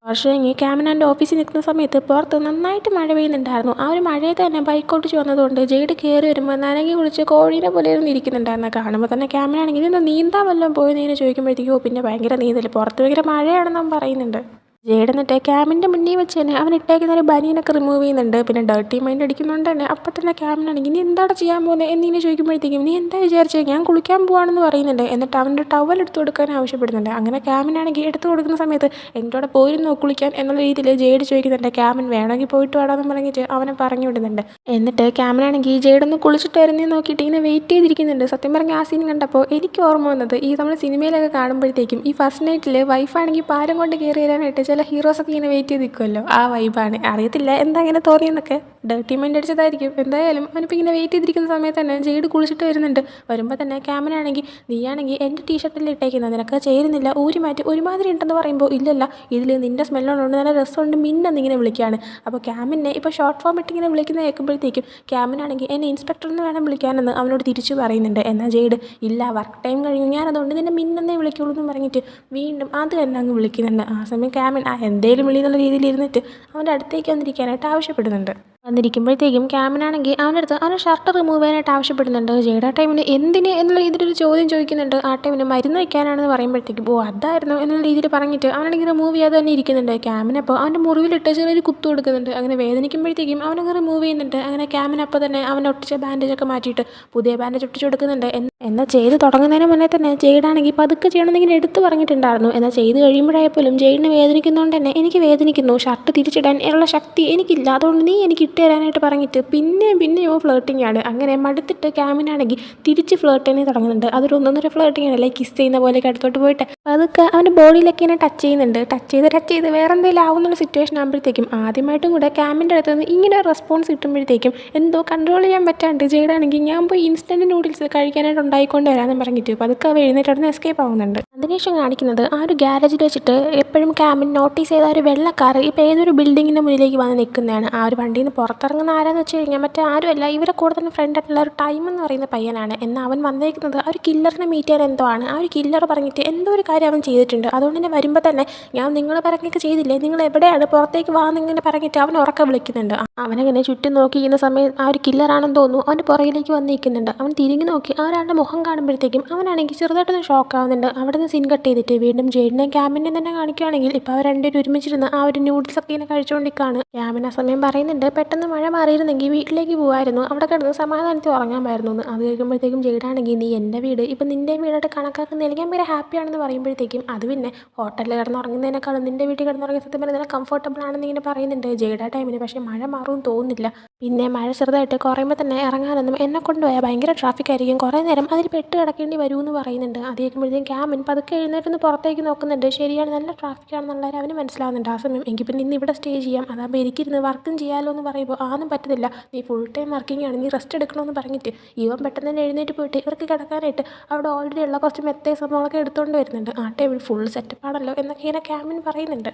വർഷം കഴിഞ്ഞ് ക്യാമിൻ എൻ്റെ ഓഫീസിൽ നിൽക്കുന്ന സമയത്ത് പുറത്ത് നന്നായിട്ട് മഴ പെയ്യുന്നുണ്ടായിരുന്നു. ആ ഒരു മഴയത്ത് തന്നെ ബൈക്ക് ഓടിച്ച് വന്നതുകൊണ്ട് ജെയ്ഡ് കയറി വരുമ്പോൾ നനകി കുളിച്ച് കോഴീനെ പോലെ ഇരുന്ന് ഇരിക്കുന്നുണ്ടായിരുന്നു. കാണുമ്പോൾ തന്നെ ക്യാമിനാണെങ്കിൽ ഇതെന്താ നീന്താൻ വല്ലതും പോയെന്ന് ഇങ്ങനെ ചോദിക്കുമ്പോഴത്തേക്കോ പിന്നെ ഭയങ്കര നീന്തൽ, പുറത്ത് ഭയങ്കര മഴയാണെന്ന് അവൻ പറയുന്നുണ്ട്. ജെയ്ഡ് എന്നിട്ട് ക്യാമിൻ്റെ മുന്നിൽ വെച്ച് തന്നെ അവൻ ഇട്ടേക്കുന്ന ഒരു ബനിയനൊക്കെ റിമൂവ് ചെയ്യുന്നുണ്ട്. പിന്നെ ഡേർട്ടി മൈൻഡ് അടിക്കുന്നുണ്ട് തന്നെ. അപ്പം തന്നെ ക്യാമിനാണെങ്കിൽ നീ എന്താണ് ചെയ്യാൻ പോകുന്നത് എന്നിങ്ങനെ ചോദിക്കുമ്പോഴത്തേക്കും നീ എന്താ വിചാരിച്ചത്, ഞാൻ കുളിക്കാൻ പോവാണെന്ന് പറയുന്നുണ്ട്. എന്നിട്ട് അവൻ്റെ ടവൽ എടുത്ത് കൊടുക്കാൻ ആവശ്യപ്പെടുന്നുണ്ട്. അങ്ങനെ ക്യാമിനാണെങ്കിൽ എടുത്ത് കൊടുക്കുന്ന സമയത്ത് എൻ്റെ കൂടെ പോയിരുന്നോ കുളിക്കാൻ എന്നുള്ള രീതിയിൽ ജെയ്ഡ് ചോദിക്കുന്നുണ്ട്. ക്യാമിൻ വേണമെങ്കിൽ പോയിട്ട് വേണമെന്ന് പറഞ്ഞിട്ട് അവനെ പറഞ്ഞു വിടുന്നുണ്ട്. എന്നിട്ട് ക്യാമിനാണെങ്കിൽ ജെയ്ഡ് ഒന്ന് കുളിച്ചിട്ട് വരുന്നേ നോക്കിയിട്ട് ഇങ്ങനെ വെയിറ്റ് ചെയ്തിരിക്കുന്നുണ്ട്. സത്യം പറഞ്ഞ ആ സീൻ കണ്ടപ്പോൾ എനിക്ക് ഓർമ്മ വന്നത് ഈ നമ്മൾ സിനിമയിലൊക്കെ കാണുമ്പോഴത്തേക്കും ഈ ഫസ്റ്റ് നൈറ്റിൽ വൈഫാണെങ്കിൽ പാരം കൊണ്ട് കയറി വരാനായിട്ട് ചില ഹീറോസൊക്കെ ഇങ്ങനെ വെയിറ്റ് ചെയ്ത് നിൽക്കുമല്ലോ, ആ വൈബാണ്. അറിയത്തില്ല എന്താ ഇങ്ങനെ തോന്നിയെന്നൊക്കെ, ഡേർട്ടി മൈൻഡ് അടിച്ചതായിരിക്കും. എന്തായാലും അവനിപ്പോൾ ഇങ്ങനെ വെയിറ്റ് ചെയ്തിരിക്കുന്ന സമയത്ത് തന്നെ ജെയ്ഡ് കുളിച്ചിട്ട് വരുന്നുണ്ട്. വരുമ്പോൾ തന്നെ ക്യാമിനാണെങ്കിൽ നീയാണെങ്കിൽ എൻ്റെ ടീഷർട്ടിൽ ഇട്ടേക്കുന്നത് നിനക്ക് ചേരുന്നില്ല, ഊരി മാറ്റി ഒരുമാതിരി ഉണ്ടെന്ന് പറയുമ്പോൾ ഇല്ലല്ല ഇതിൽ നിൻ്റെ സ്മെല്ലുണ്ട് നല്ല രസമുണ്ട് മിന്നെന്നിങ്ങനെ വിളിക്കുകയാണ്. അപ്പോൾ ക്യാമിനെ ഇപ്പോൾ ഷോർട്ട് ഫോം ഇട്ടിങ്ങനെ വിളിക്കുന്നത് കേൾക്കുമ്പോഴത്തേക്കും ക്യാമിനാണെങ്കിൽ എന്നെ ഇൻസ്പെക്ടർ എന്ന് വേണം വിളിക്കാനെന്ന് അവനോട് തിരിച്ചു പറയുന്നുണ്ട്. എന്നാൽ ജെയ്ഡ് ഇല്ല വർക്ക് ടൈം കഴിഞ്ഞു ഞാനതുകൊണ്ട് നിന്നെ മിന്നെന്നേ വിളിക്കുള്ളൂ എന്ന് പറഞ്ഞിട്ട് വീണ്ടും അത് തന്നെ അങ്ങ് വിളിക്കുന്നുണ്ട്. ആ സമയം ക്യാമിൻ എന്തേലും വിളി എന്നുള്ള രീതിയിൽ ഇരുന്നിട്ട് അവൻ്റെ അടുത്തേക്ക് വന്നിരിക്കാനായിട്ട് ആവശ്യപ്പെടുന്നുണ്ട്. വന്നിരിക്കുമ്പോഴത്തേക്കും ക്യാമിനാണെങ്കിൽ അവൻ്റെ അടുത്ത് അവൻ്റെ ഷർട്ട് റിമൂവ് ചെയ്യാനായിട്ട് ആവശ്യപ്പെടുന്നുണ്ട്. ജെയ്ഡ് ആ ടൈമിന് എന്തിന് എന്നുള്ള രീതിയിലൊരു ചോദ്യം ചോദിക്കുന്നുണ്ട്. ആ ടൈമിന് മരുന്ന് വയ്ക്കാനാണെന്ന് പറയുമ്പോഴത്തേക്കും ഓ അതായിരുന്നു എന്നുള്ള രീതിയിൽ പറഞ്ഞിട്ട് അവനാണെങ്കിൽ റിമൂവ് ചെയ്യാതെ തന്നെ ഇരിക്കുന്നുണ്ട്. ക്യാമിനപ്പോൾ അവൻ്റെ മുറിവിലിട്ട് ചെറിയൊരു കുത്തു കൊടുക്കുന്നുണ്ട്. അങ്ങനെ വേദനിക്കുമ്പോഴത്തേക്കും അവനങ്ങ് റിമൂവ് ചെയ്യുന്നുണ്ട്. അങ്ങനെ ക്യാമിനപ്പോൾ തന്നെ അവൻ ഒട്ടിച്ച ബാൻഡേജൊക്കെ മാറ്റിയിട്ട് പുതിയ ബാൻഡേജ് ഒട്ടിച്ച് കൊടുക്കുന്നുണ്ട്. എന്നാൽ ചെയ്ത് തുടങ്ങുന്നതിന് മുന്നേ തന്നെ ജെയ്ഡാണെങ്കിൽ പതുക്കെ ചെയ്യണമെന്നിങ്ങനെ എടുത്ത് പറഞ്ഞിട്ടുണ്ടായിരുന്നു. എന്നാൽ ചെയ്ത് കഴിയുമ്പോഴായപ്പോലും ജെയ്ഡിന് വേദനിക്കുന്നതുകൊണ്ട് തന്നെ എനിക്ക് വേദനിക്കുന്നു, ഷർട്ട് തിരിച്ചിടാൻ ഉള്ള ശക്തി എനിക്കില്ല, അതുകൊണ്ട് നീ എനിക്ക് ഇട്ട് തരാനായിട്ട് പറഞ്ഞിട്ട് പിന്നെയും ഫ്ലേട്ടിംഗ് ആണ്. അങ്ങനെ മടുത്തിട്ട് ക്യാമിനാണെങ്കിൽ തിരിച്ച് ഫ്ലേട്ട് തന്നെ തുടങ്ങുന്നുണ്ട്. അതൊരു ഒന്നൊന്നര ഫ്ലേട്ടിംഗ് ആണ്, ലൈക്ക് കിസ് ചെയ്യുന്ന പോലെയൊക്കെ അടുത്തോട്ട് പോയിട്ട് അതൊക്കെ അവൻ്റെ ബോഡിയിലൊക്കെ ഇങ്ങനെ ടച്ച് ചെയ്യുന്നുണ്ട്. ടച്ച് ചെയ്ത് വേറെ എന്തെങ്കിലും ആവുന്നുള്ള സിറ്റുവേഷൻ ആകുമ്പോഴത്തേക്കും ആദ്യമായിട്ടും കൂടെ ക്യാമിൻ്റെ അടുത്ത് നിന്ന് ഇങ്ങനെ റെസ്പോൺസ് കിട്ടുമ്പോഴത്തേക്കും എന്തോ കൺട്രോൾ ചെയ്യാൻ പറ്റാണ്ട് ജെയ്ഡാണെങ്കിൽ ഞാൻ പോയി ഇൻസ്റ്റൻറ്റ് നൂഡിൽസ് കഴിക്കാനായിട്ട് ഉണ്ടായിക്കൊണ്ട് വരാമെന്ന് പറഞ്ഞിട്ട് പതുക്കെ അവ എഴുന്നേറ്റ് അവിടെ നിന്ന് എസ്കേപ്പ് ആവുന്നുണ്ട്. അതിനുശേഷം കാണിക്കുന്നത് ആ ഒരു ഗ്യാരേജിൽ വെച്ചിട്ട് എപ്പോഴും ക്യാമിൻ നോട്ടീസ് ചെയ്ത ഒരു വെള്ള കാർ ഇപ്പോൾ ഏതൊരു ബിൽഡിങ്ങിൻ്റെ മുന്നിലേക്ക് വന്ന് നിൽക്കുന്നതാണ്. ആ ഒരു വണ്ടിയിൽ നിന്ന് പുറത്തിറങ്ങുന്ന ആരാന്ന് വെച്ച് കഴിഞ്ഞാൽ മറ്റേ ആരുമല്ല ഇവരെ കൂടെ തന്നെ ഫ്രണ്ടായിട്ടുള്ള ഒരു ടൈം എന്ന് പറയുന്ന പയ്യനാണ്. എന്നാൽ അവൻ വന്നേക്കുന്നത് ആ ഒരു കില്ലറിനെ മീറ്റ് ചെയ്യാൻ എന്തോ ആണ്. ആ ഒരു കില്ലർ പറഞ്ഞിട്ട് എന്തോ ഒരു കാര്യം അവൻ ചെയ്തിട്ടുണ്ട്. അതുകൊണ്ട് തന്നെ വരുമ്പോൾ തന്നെ ഞാൻ നിങ്ങൾ പറഞ്ഞൊക്കെ ചെയ്തില്ലേ, നിങ്ങൾ എവിടെയാണ് പുറത്തേക്ക് വാന്നിങ്ങനെ പറഞ്ഞിട്ട് അവൻ ഉറക്കെ വിളിക്കുന്നുണ്ട്. അവനങ്ങനെ ചുറ്റും നോക്കിയിരിക്കുന്ന സമയം ആ ഒരു കില്ലറാണെന്ന് തോന്നുന്നു അവൻ്റെ പുറകിലേക്ക് വന്ന് നിൽക്കുന്നുണ്ട്. അവൻ തിരിഞ്ഞു നോക്കി ആ ഒരാളുടെ മുഖം കാണുമ്പോഴത്തേക്കും അവനാണെങ്കിൽ ചെറുതായിട്ടൊന്ന് ഷോക്ക് ആവുന്നുണ്ട്. അവിടെ നിന്ന് സീൻ കട്ട് ചെയ്തിട്ട് വീണ്ടും ജെയ്ഡിനെയും ക്യാമിനെയും തന്നെ കാണിക്കുകയാണെങ്കിൽ ഇപ്പോൾ അവർ രണ്ടുപേരും ഒരുമിച്ചിരുന്ന് ആ ഒരു നൂഡിൽസൊക്കെ ഇങ്ങനെ കഴിച്ചുകൊണ്ടിരിക്കുകയാണ്. ക്യാമിൻ ആ സമയം പറയുന്നുണ്ട് പെട്ടെന്ന് മഴ മാറിയിരുന്നെങ്കിൽ വീട്ടിലേക്ക് പോകുമായിരുന്നു, അവിടെ കിടന്ന് സമാധാനത്തിൽ ഉറങ്ങാമായിരുന്നു എന്ന്. അത് കേൾക്കുമ്പോഴത്തേക്കും ജെയ്ഡാണെങ്കിൽ നീ എൻ്റെ വീട് ഇപ്പം നിൻ്റെ വീടായിട്ട് കണക്കാക്കുന്നതിൽ ഞാൻ ഭയങ്കര ഹാപ്പിയാണെന്ന് പറയുമ്പോഴത്തേക്കും അത് പിന്നെ ഹോട്ടലിൽ കിടന്നുറങ്ങുന്നതിനേക്കാളും നിൻ്റെ വീട്ടിൽ കിടന്നുറങ്ങിയ സത്യം പറഞ്ഞാൽ നല്ല കംഫർട്ടബിൾ ആണെന്ന് ഇങ്ങനെ പറയുന്നുണ്ട് ജെയ്ഡ് ആ ടൈമിന്. പക്ഷേ മഴ മാറുമെന്ന് തോന്നുന്നില്ല. പിന്നെ മഴ ചെറുതായിട്ട് കുറയുമ്പോൾ തന്നെ ഇറങ്ങാനൊന്നും എന്നെ കൊണ്ടുപോയാൽ ഭയങ്കര ട്രാഫിക് ആയിരിക്കും, കുറേ നേരം അതിൽ പെട്ട് കിടക്കേണ്ടി വരുമെന്ന് പറയുന്നുണ്ട്. അത് കേൾക്കുമ്പോഴത്തേക്കും ക്യാമിൻ പതുക്കെ എഴുന്നേറ്റൊന്ന് പുറത്തേക്ക് നോക്കുന്നുണ്ട്. ശരിയാണ് നല്ല ട്രാഫിക്കാണെന്നുള്ളത് അവന് മനസ്സിലാവുന്നുണ്ട്. ആ സമയം എങ്കിൽ പിന്നെ ഇന്ന് ഇവിടെ സ്റ്റേ ചെയ്യാം, അതാകുമ്പോൾ എനിക്കിരുന്ന് വർക്കും ചെയ്യാമല്ലോ എന്ന് പറയുമ്പോൾ ആന്നും പറ്റത്തില്ല, നീ ഫുൾ ടൈം വർക്കിംഗ് ആണ്, നീ റെസ്റ്റ് എടുക്കണമെന്ന് പറഞ്ഞിട്ട് ഇവൻ പെട്ടെന്ന് തന്നെ എഴുന്നേറ്റ് പോയിട്ട് ഇവർക്ക് കിടക്കാനായിട്ട് അവിടെ ഓൾറെഡി ഉള്ള കുറച്ച് മെത്തേ സംഭവങ്ങളൊക്കെ എടുത്തുകൊണ്ട് വരുന്നുണ്ട്. ആ ടൈമിൽ ഫുൾ സെറ്റപ്പാണല്ലോ എന്നൊക്കെ ഇങ്ങനെ ക്യാമിൻ പറയുന്നുണ്ട്.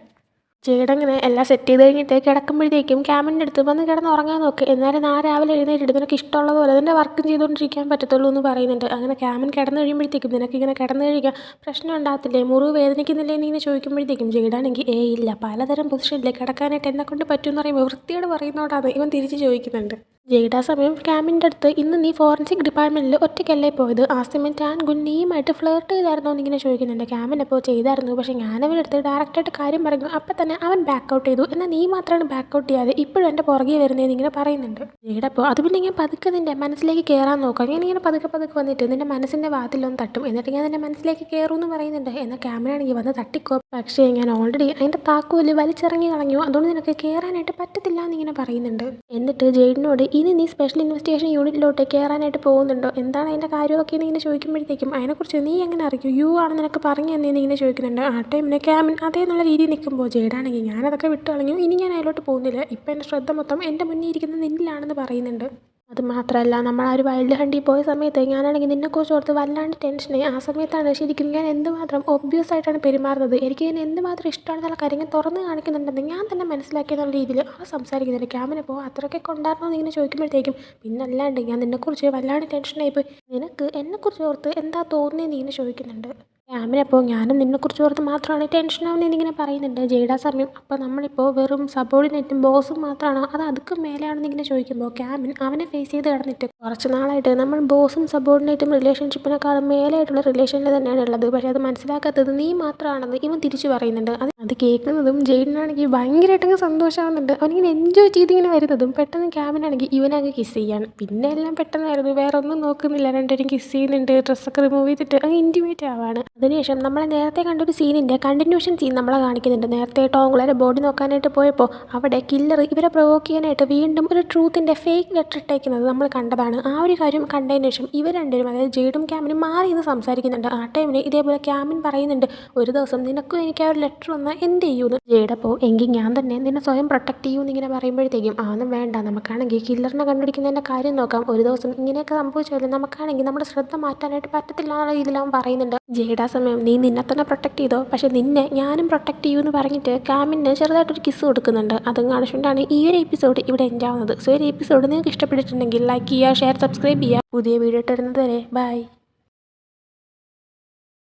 ജെയ്ഡങ്ങനെ എല്ലാം സെറ്റ് ചെയ്ത് കഴിഞ്ഞിട്ട് കിടക്കുമ്പോഴത്തേക്കും ക്യാമിൻ്റെ അടുത്ത് വന്ന് കിടന്ന് ഉറങ്ങാൻ നോക്ക്, എന്നാലും നാളെ രാവിലെ എഴുന്നേറ്റിട്ട് നിനക്ക് ഇഷ്ടമുള്ളത് പോലെ നിൻ്റെ വർക്കും ചെയ്തുകൊണ്ടിരിക്കാൻ പറ്റത്തുള്ളൂ എന്ന് പറയുന്നുണ്ട്. അങ്ങനെ ക്യാമിൻ കിടന്ന് കഴിയുമ്പോഴത്തേക്കും നിനക്കിങ്ങനെ കിടന്ന് കഴിക്കാൻ പ്രശ്നം ഉണ്ടാകത്തില്ലേ, മുറിവ് വേദനിക്കുന്നില്ലേ എന്നിങ്ങനെ ചോദിക്കുമ്പോഴത്തേക്കും ജെയ്ഡാണെങ്കിൽ ഇല്ല പലതരം പൊസിഷനില്ലേ കിടക്കാനായിട്ട് എന്നെ കൊണ്ട് പറ്റുമെന്ന് പറയുമ്പോൾ വൃത്തിയോട് പറയുന്നതോടാണ് ഇവൻ തിരിച്ച് ചോദിക്കുന്നുണ്ട്. ജയ്ഡ് ആ സമയം ക്യാമിൻ്റെ അടുത്ത് ഇന്ന് നീ ഫോറൻസിക് ഡിപ്പാർട്ട്മെൻറ്റിൽ ഒറ്റയ്ക്കല്ലേ പോയത്, ആ സമയം ടാൻഗുൻ നീയുമായിട്ട് ഫ്ലേർട്ട് ചെയ്തായിരുന്നോ എന്നിങ്ങനെ ചോദിക്കുന്നുണ്ട്. ക്യാമിൻ അപ്പോൾ ചെയ്തായിരുന്നു, പക്ഷേ ഞാനവനടുത്ത് ഡയറക്റ്റായിട്ട് കാര്യം പറഞ്ഞു, അപ്പം തന്നെ അവൻ ബാക്കൗട്ട് ചെയ്തു, എന്നാൽ നീ മാത്രമാണ് ബാക്കൗട്ട് ചെയ്യാതെ ഇപ്പോഴും എൻ്റെ പുറകെ വരുന്നതെന്ന് ഇങ്ങനെ പറയുന്നുണ്ട്. ജയ്ഡ് അപ്പോൾ അത് പിന്നെ ഞാൻ പതുക്കെ നിൻ്റെ മനസ്സിലേക്ക് കയറാൻ നോക്കാം, ഞാനിങ്ങനെ പതുക്കെ പതുക്കെ വന്നിട്ട് നിൻ്റെ മനസ്സിൻ്റെ വാതിലൊന്ന് തട്ടും, എന്നിട്ട് ഞാൻ നിൻ്റെ മനസ്സിലേക്ക് കയറുമെന്ന് പറയുന്നുണ്ട്. എന്നാൽ ക്യാമിനാണെങ്കിൽ വന്ന് തട്ടിക്കോ, പക്ഷേ ഞാൻ ഓൾറെഡി അതിൻ്റെ താക്കോല് വലിച്ചിറങ്ങി കളഞ്ഞു, അതുകൊണ്ട് നിനക്ക് കയറാനായിട്ട് പറ്റത്തില്ല എന്നിങ്ങനെ പറയുന്നുണ്ട്. എന്നിട്ട് ജയ്ഡിനോട് ഇനി നീ സ്പെഷ്യൽ ഇൻവെസ്റ്റിഗേഷൻ യൂണിറ്റിലോട്ട് കയറാനായിട്ട് പോകുന്നുണ്ടോ, എന്താണ് അതിൻ്റെ കാര്യമൊക്കെ ഇങ്ങനെ ചോദിക്കുമ്പോഴത്തേക്കും അതിനെക്കുറിച്ച് നീ എങ്ങനെ അറിയൂ, യു ആണ് നിനക്ക് പറഞ്ഞു തന്നേന്ന് ഇങ്ങനെ ചോദിക്കുന്നുണ്ട്. ആ ടൈമിന് ക്യാമിൻ അതേന്നുള്ള രീതിയിൽ നിൽക്കുമ്പോൾ ജയ്ഡാണെങ്കിൽ ഞാനതൊക്കെ വിട്ടു കളഞ്ഞു, ഇനി ഞാൻ അതിലോട്ട് പോകുന്നില്ല, ഇപ്പം എൻ്റെ ശ്രദ്ധ മൊത്തം എൻ്റെ മുന്നിൽ ഇരിക്കുന്ന നിന്നിലാണെന്ന് പറയുന്നുണ്ട്. അത് മാത്രമല്ല, നമ്മൾ ആ ഒരു വൈൽഡ് ഹണ്ടിൽ പോയ സമയത്ത് ഞാനാണെങ്കിൽ നിന്നെക്കുറിച്ച് ഓർത്ത് വല്ലാണ്ട് ടെൻഷനായി. ആ സമയത്താണ് ശരിക്കും ഞാൻ എന്തുമാത്രം ഒബ്വിയസ് ആയിട്ടാണ് പെരുമാറുന്നത്, എനിക്ക് ഇതിന് എന്തുമാത്രം ഇഷ്ടമാണെന്നുള്ള കാര്യങ്ങൾ തുറന്ന് കാണിക്കുന്നുണ്ടെന്ന് ഞാൻ തന്നെ മനസ്സിലാക്കിയെന്നുള്ള രീതിയിൽ അവ സംസാരിക്കുന്നുണ്ട്. ക്യാമിനപ്പോൾ അത്രയ്ക്കൊക്കെ ഉണ്ടായിരുന്നോ എന്ന് ഇങ്ങനെ ചോദിക്കുമ്പോഴത്തേക്കും പിന്നല്ലാണ്ട് ഞാൻ നിന്നെക്കുറിച്ച് വല്ലാണ്ട് ടെൻഷനായിപ്പോയി, നിനക്ക് എന്നെക്കുറിച്ച് ഓർത്ത് എന്താ തോന്നുന്നതെന്ന് ഇങ്ങനെ ചോദിക്കുന്നുണ്ട്. ക്യാമിനപ്പോൾ ഞാനും നിന്നെക്കുറിച്ച് ഓർത്ത് മാത്രമാണ് ടെൻഷനാവുന്നതെന്ന് ഇങ്ങനെ പറയുന്നുണ്ട്. ജയ്ഡ് ആ സമയം അപ്പോൾ നമ്മളിപ്പോൾ വെറും സബോർഡിനേറ്റും ബോസും മാത്രമാണോ അത് അതുക്കും മേലെയാണെന്ന് ഇങ്ങനെ ചോദിക്കുമ്പോൾ ക്യാമിൻ അവനെ ഫേസ് ചെയ്ത് കിടന്നിട്ട് കുറച്ച് നാളായിട്ട് നമ്മൾ ബോസും സബോർഡിനേറ്റും റിലേഷൻഷിപ്പിനെക്കാളും മേലെയായിട്ടുള്ള റിലേഷനിൽ തന്നെയാണ് ഉള്ളത്, പക്ഷേ അത് മനസ്സിലാക്കാത്തത് നീ മാത്രമാണെന്ന് ഇവൻ തിരിച്ചു പറയുന്നുണ്ട്. അത് കേൾക്കുന്നതും ജയ്ഡിനാണെങ്കിൽ ഭയങ്കരമായിട്ടങ്ങ് സന്തോഷമാവുന്നുണ്ട്, അവനിങ്ങനെ എൻജോയ് ചെയ്തിങ്ങനെ വരുന്നതും പെട്ടെന്ന് ക്യാമിനാണെങ്കിൽ ഇവനങ്ങ് കിസ് ചെയ്യാണ്. പിന്നെ എല്ലാം പെട്ടെന്നായിരുന്നു, വേറെ ഒന്നും നോക്കുന്നില്ല, രണ്ടുപേരും കിസ് ചെയ്യുന്നുണ്ട്, ഡ്രസ്സൊക്കെ റിമൂവ് ചെയ്തിട്ട് അങ്ങ് ഇൻറ്റിമേറ്റ് ആവാണ്. അതിനുശേഷം നമ്മളെ നേരത്തെ കണ്ടൊരു സീനിൻ്റെ കണ്ടിന്യൂഷൻ സീൻ നമ്മളെ കാണിക്കുന്നുണ്ട്. നേരത്തെ ടോങ്ക്ലയുടെ ബോഡി നോക്കാനായിട്ട് പോയപ്പോൾ അവിടെ കില്ലർ ഇവരെ പ്രൊവോക്ക് ചെയ്യാനായിട്ട് വീണ്ടും ഒരു ട്രൂത്തിൻ്റെ ഫേക്ക് ലെറ്റർ ഇട്ടേക്കുന്നത് നമ്മൾ കണ്ടതാണ്. ആ ഒരു കാര്യം കണ്ടതിന് ശേഷം ഇവർ രണ്ടുപേരും, അതായത് ജയ്ഡും ക്യാമിനും മാറി എന്ന് സംസാരിക്കുന്നുണ്ട്. ആ ടൈമിന് ഇതേപോലെ ക്യാമിൻ പറയുന്നുണ്ട്, ഒരു ദിവസം നിനക്കും എനിക്ക് ആ ഒരു ലെറ്റർ വന്നാൽ എന്ത് ചെയ്യുമെന്ന്. ജയ്ഡ് അപ്പോൾ എങ്കിൽ ഞാൻ തന്നെ നിന്നെ സ്വയം പ്രൊട്ടക്ട് ചെയ്യുമെന്ന് ഇങ്ങനെ പറയുമ്പോഴത്തേക്കും അതൊന്നും വേണ്ട, നമുക്കാണെങ്കിൽ കില്ലറിനെ കണ്ടുപിടിക്കുന്നതിൻ്റെ കാര്യം നോക്കാം, ഒരു ദിവസം ഇങ്ങനെയൊക്കെ സംഭവിച്ചാലും നമുക്കാണെങ്കിൽ നമ്മുടെ ശ്രദ്ധ മാറ്റാനായിട്ട് പറ്റത്തില്ല എന്നുള്ള രീതിയിലാവും പറയുന്നുണ്ട്. ജയ്ഡ് ആ സമയം നീ നിന്നെ തന്നെ പ്രൊട്ടക്ട് ചെയ്തോ, പക്ഷേ നിന്നെ ഞാനും പ്രൊട്ടക്ട് ചെയ്യുമെന്ന് പറഞ്ഞിട്ട് ക്യാമിന് ചെറുതായിട്ടൊരു കിസ് കൊടുക്കുന്നുണ്ട്. അതും കാണിച്ചുകൊണ്ടാണ് ഈ ഒരു എപ്പിസോഡ് ഇവിടെ എൻഡ് ആവുന്നത്. സോ ഈ ഒരു എപ്പിസോഡ് നിങ്ങൾക്ക് ഇഷ്ടപ്പെട്ടിട്ടുണ്ടെങ്കിൽ ലൈക്ക് ചെയ്യുക, ഷെയർ, സബ്സ്ക്രൈബ് ചെയ്യുക. പുതിയ വീഡിയോ ഇട്ട് വരുന്നത് വരെ ബൈ.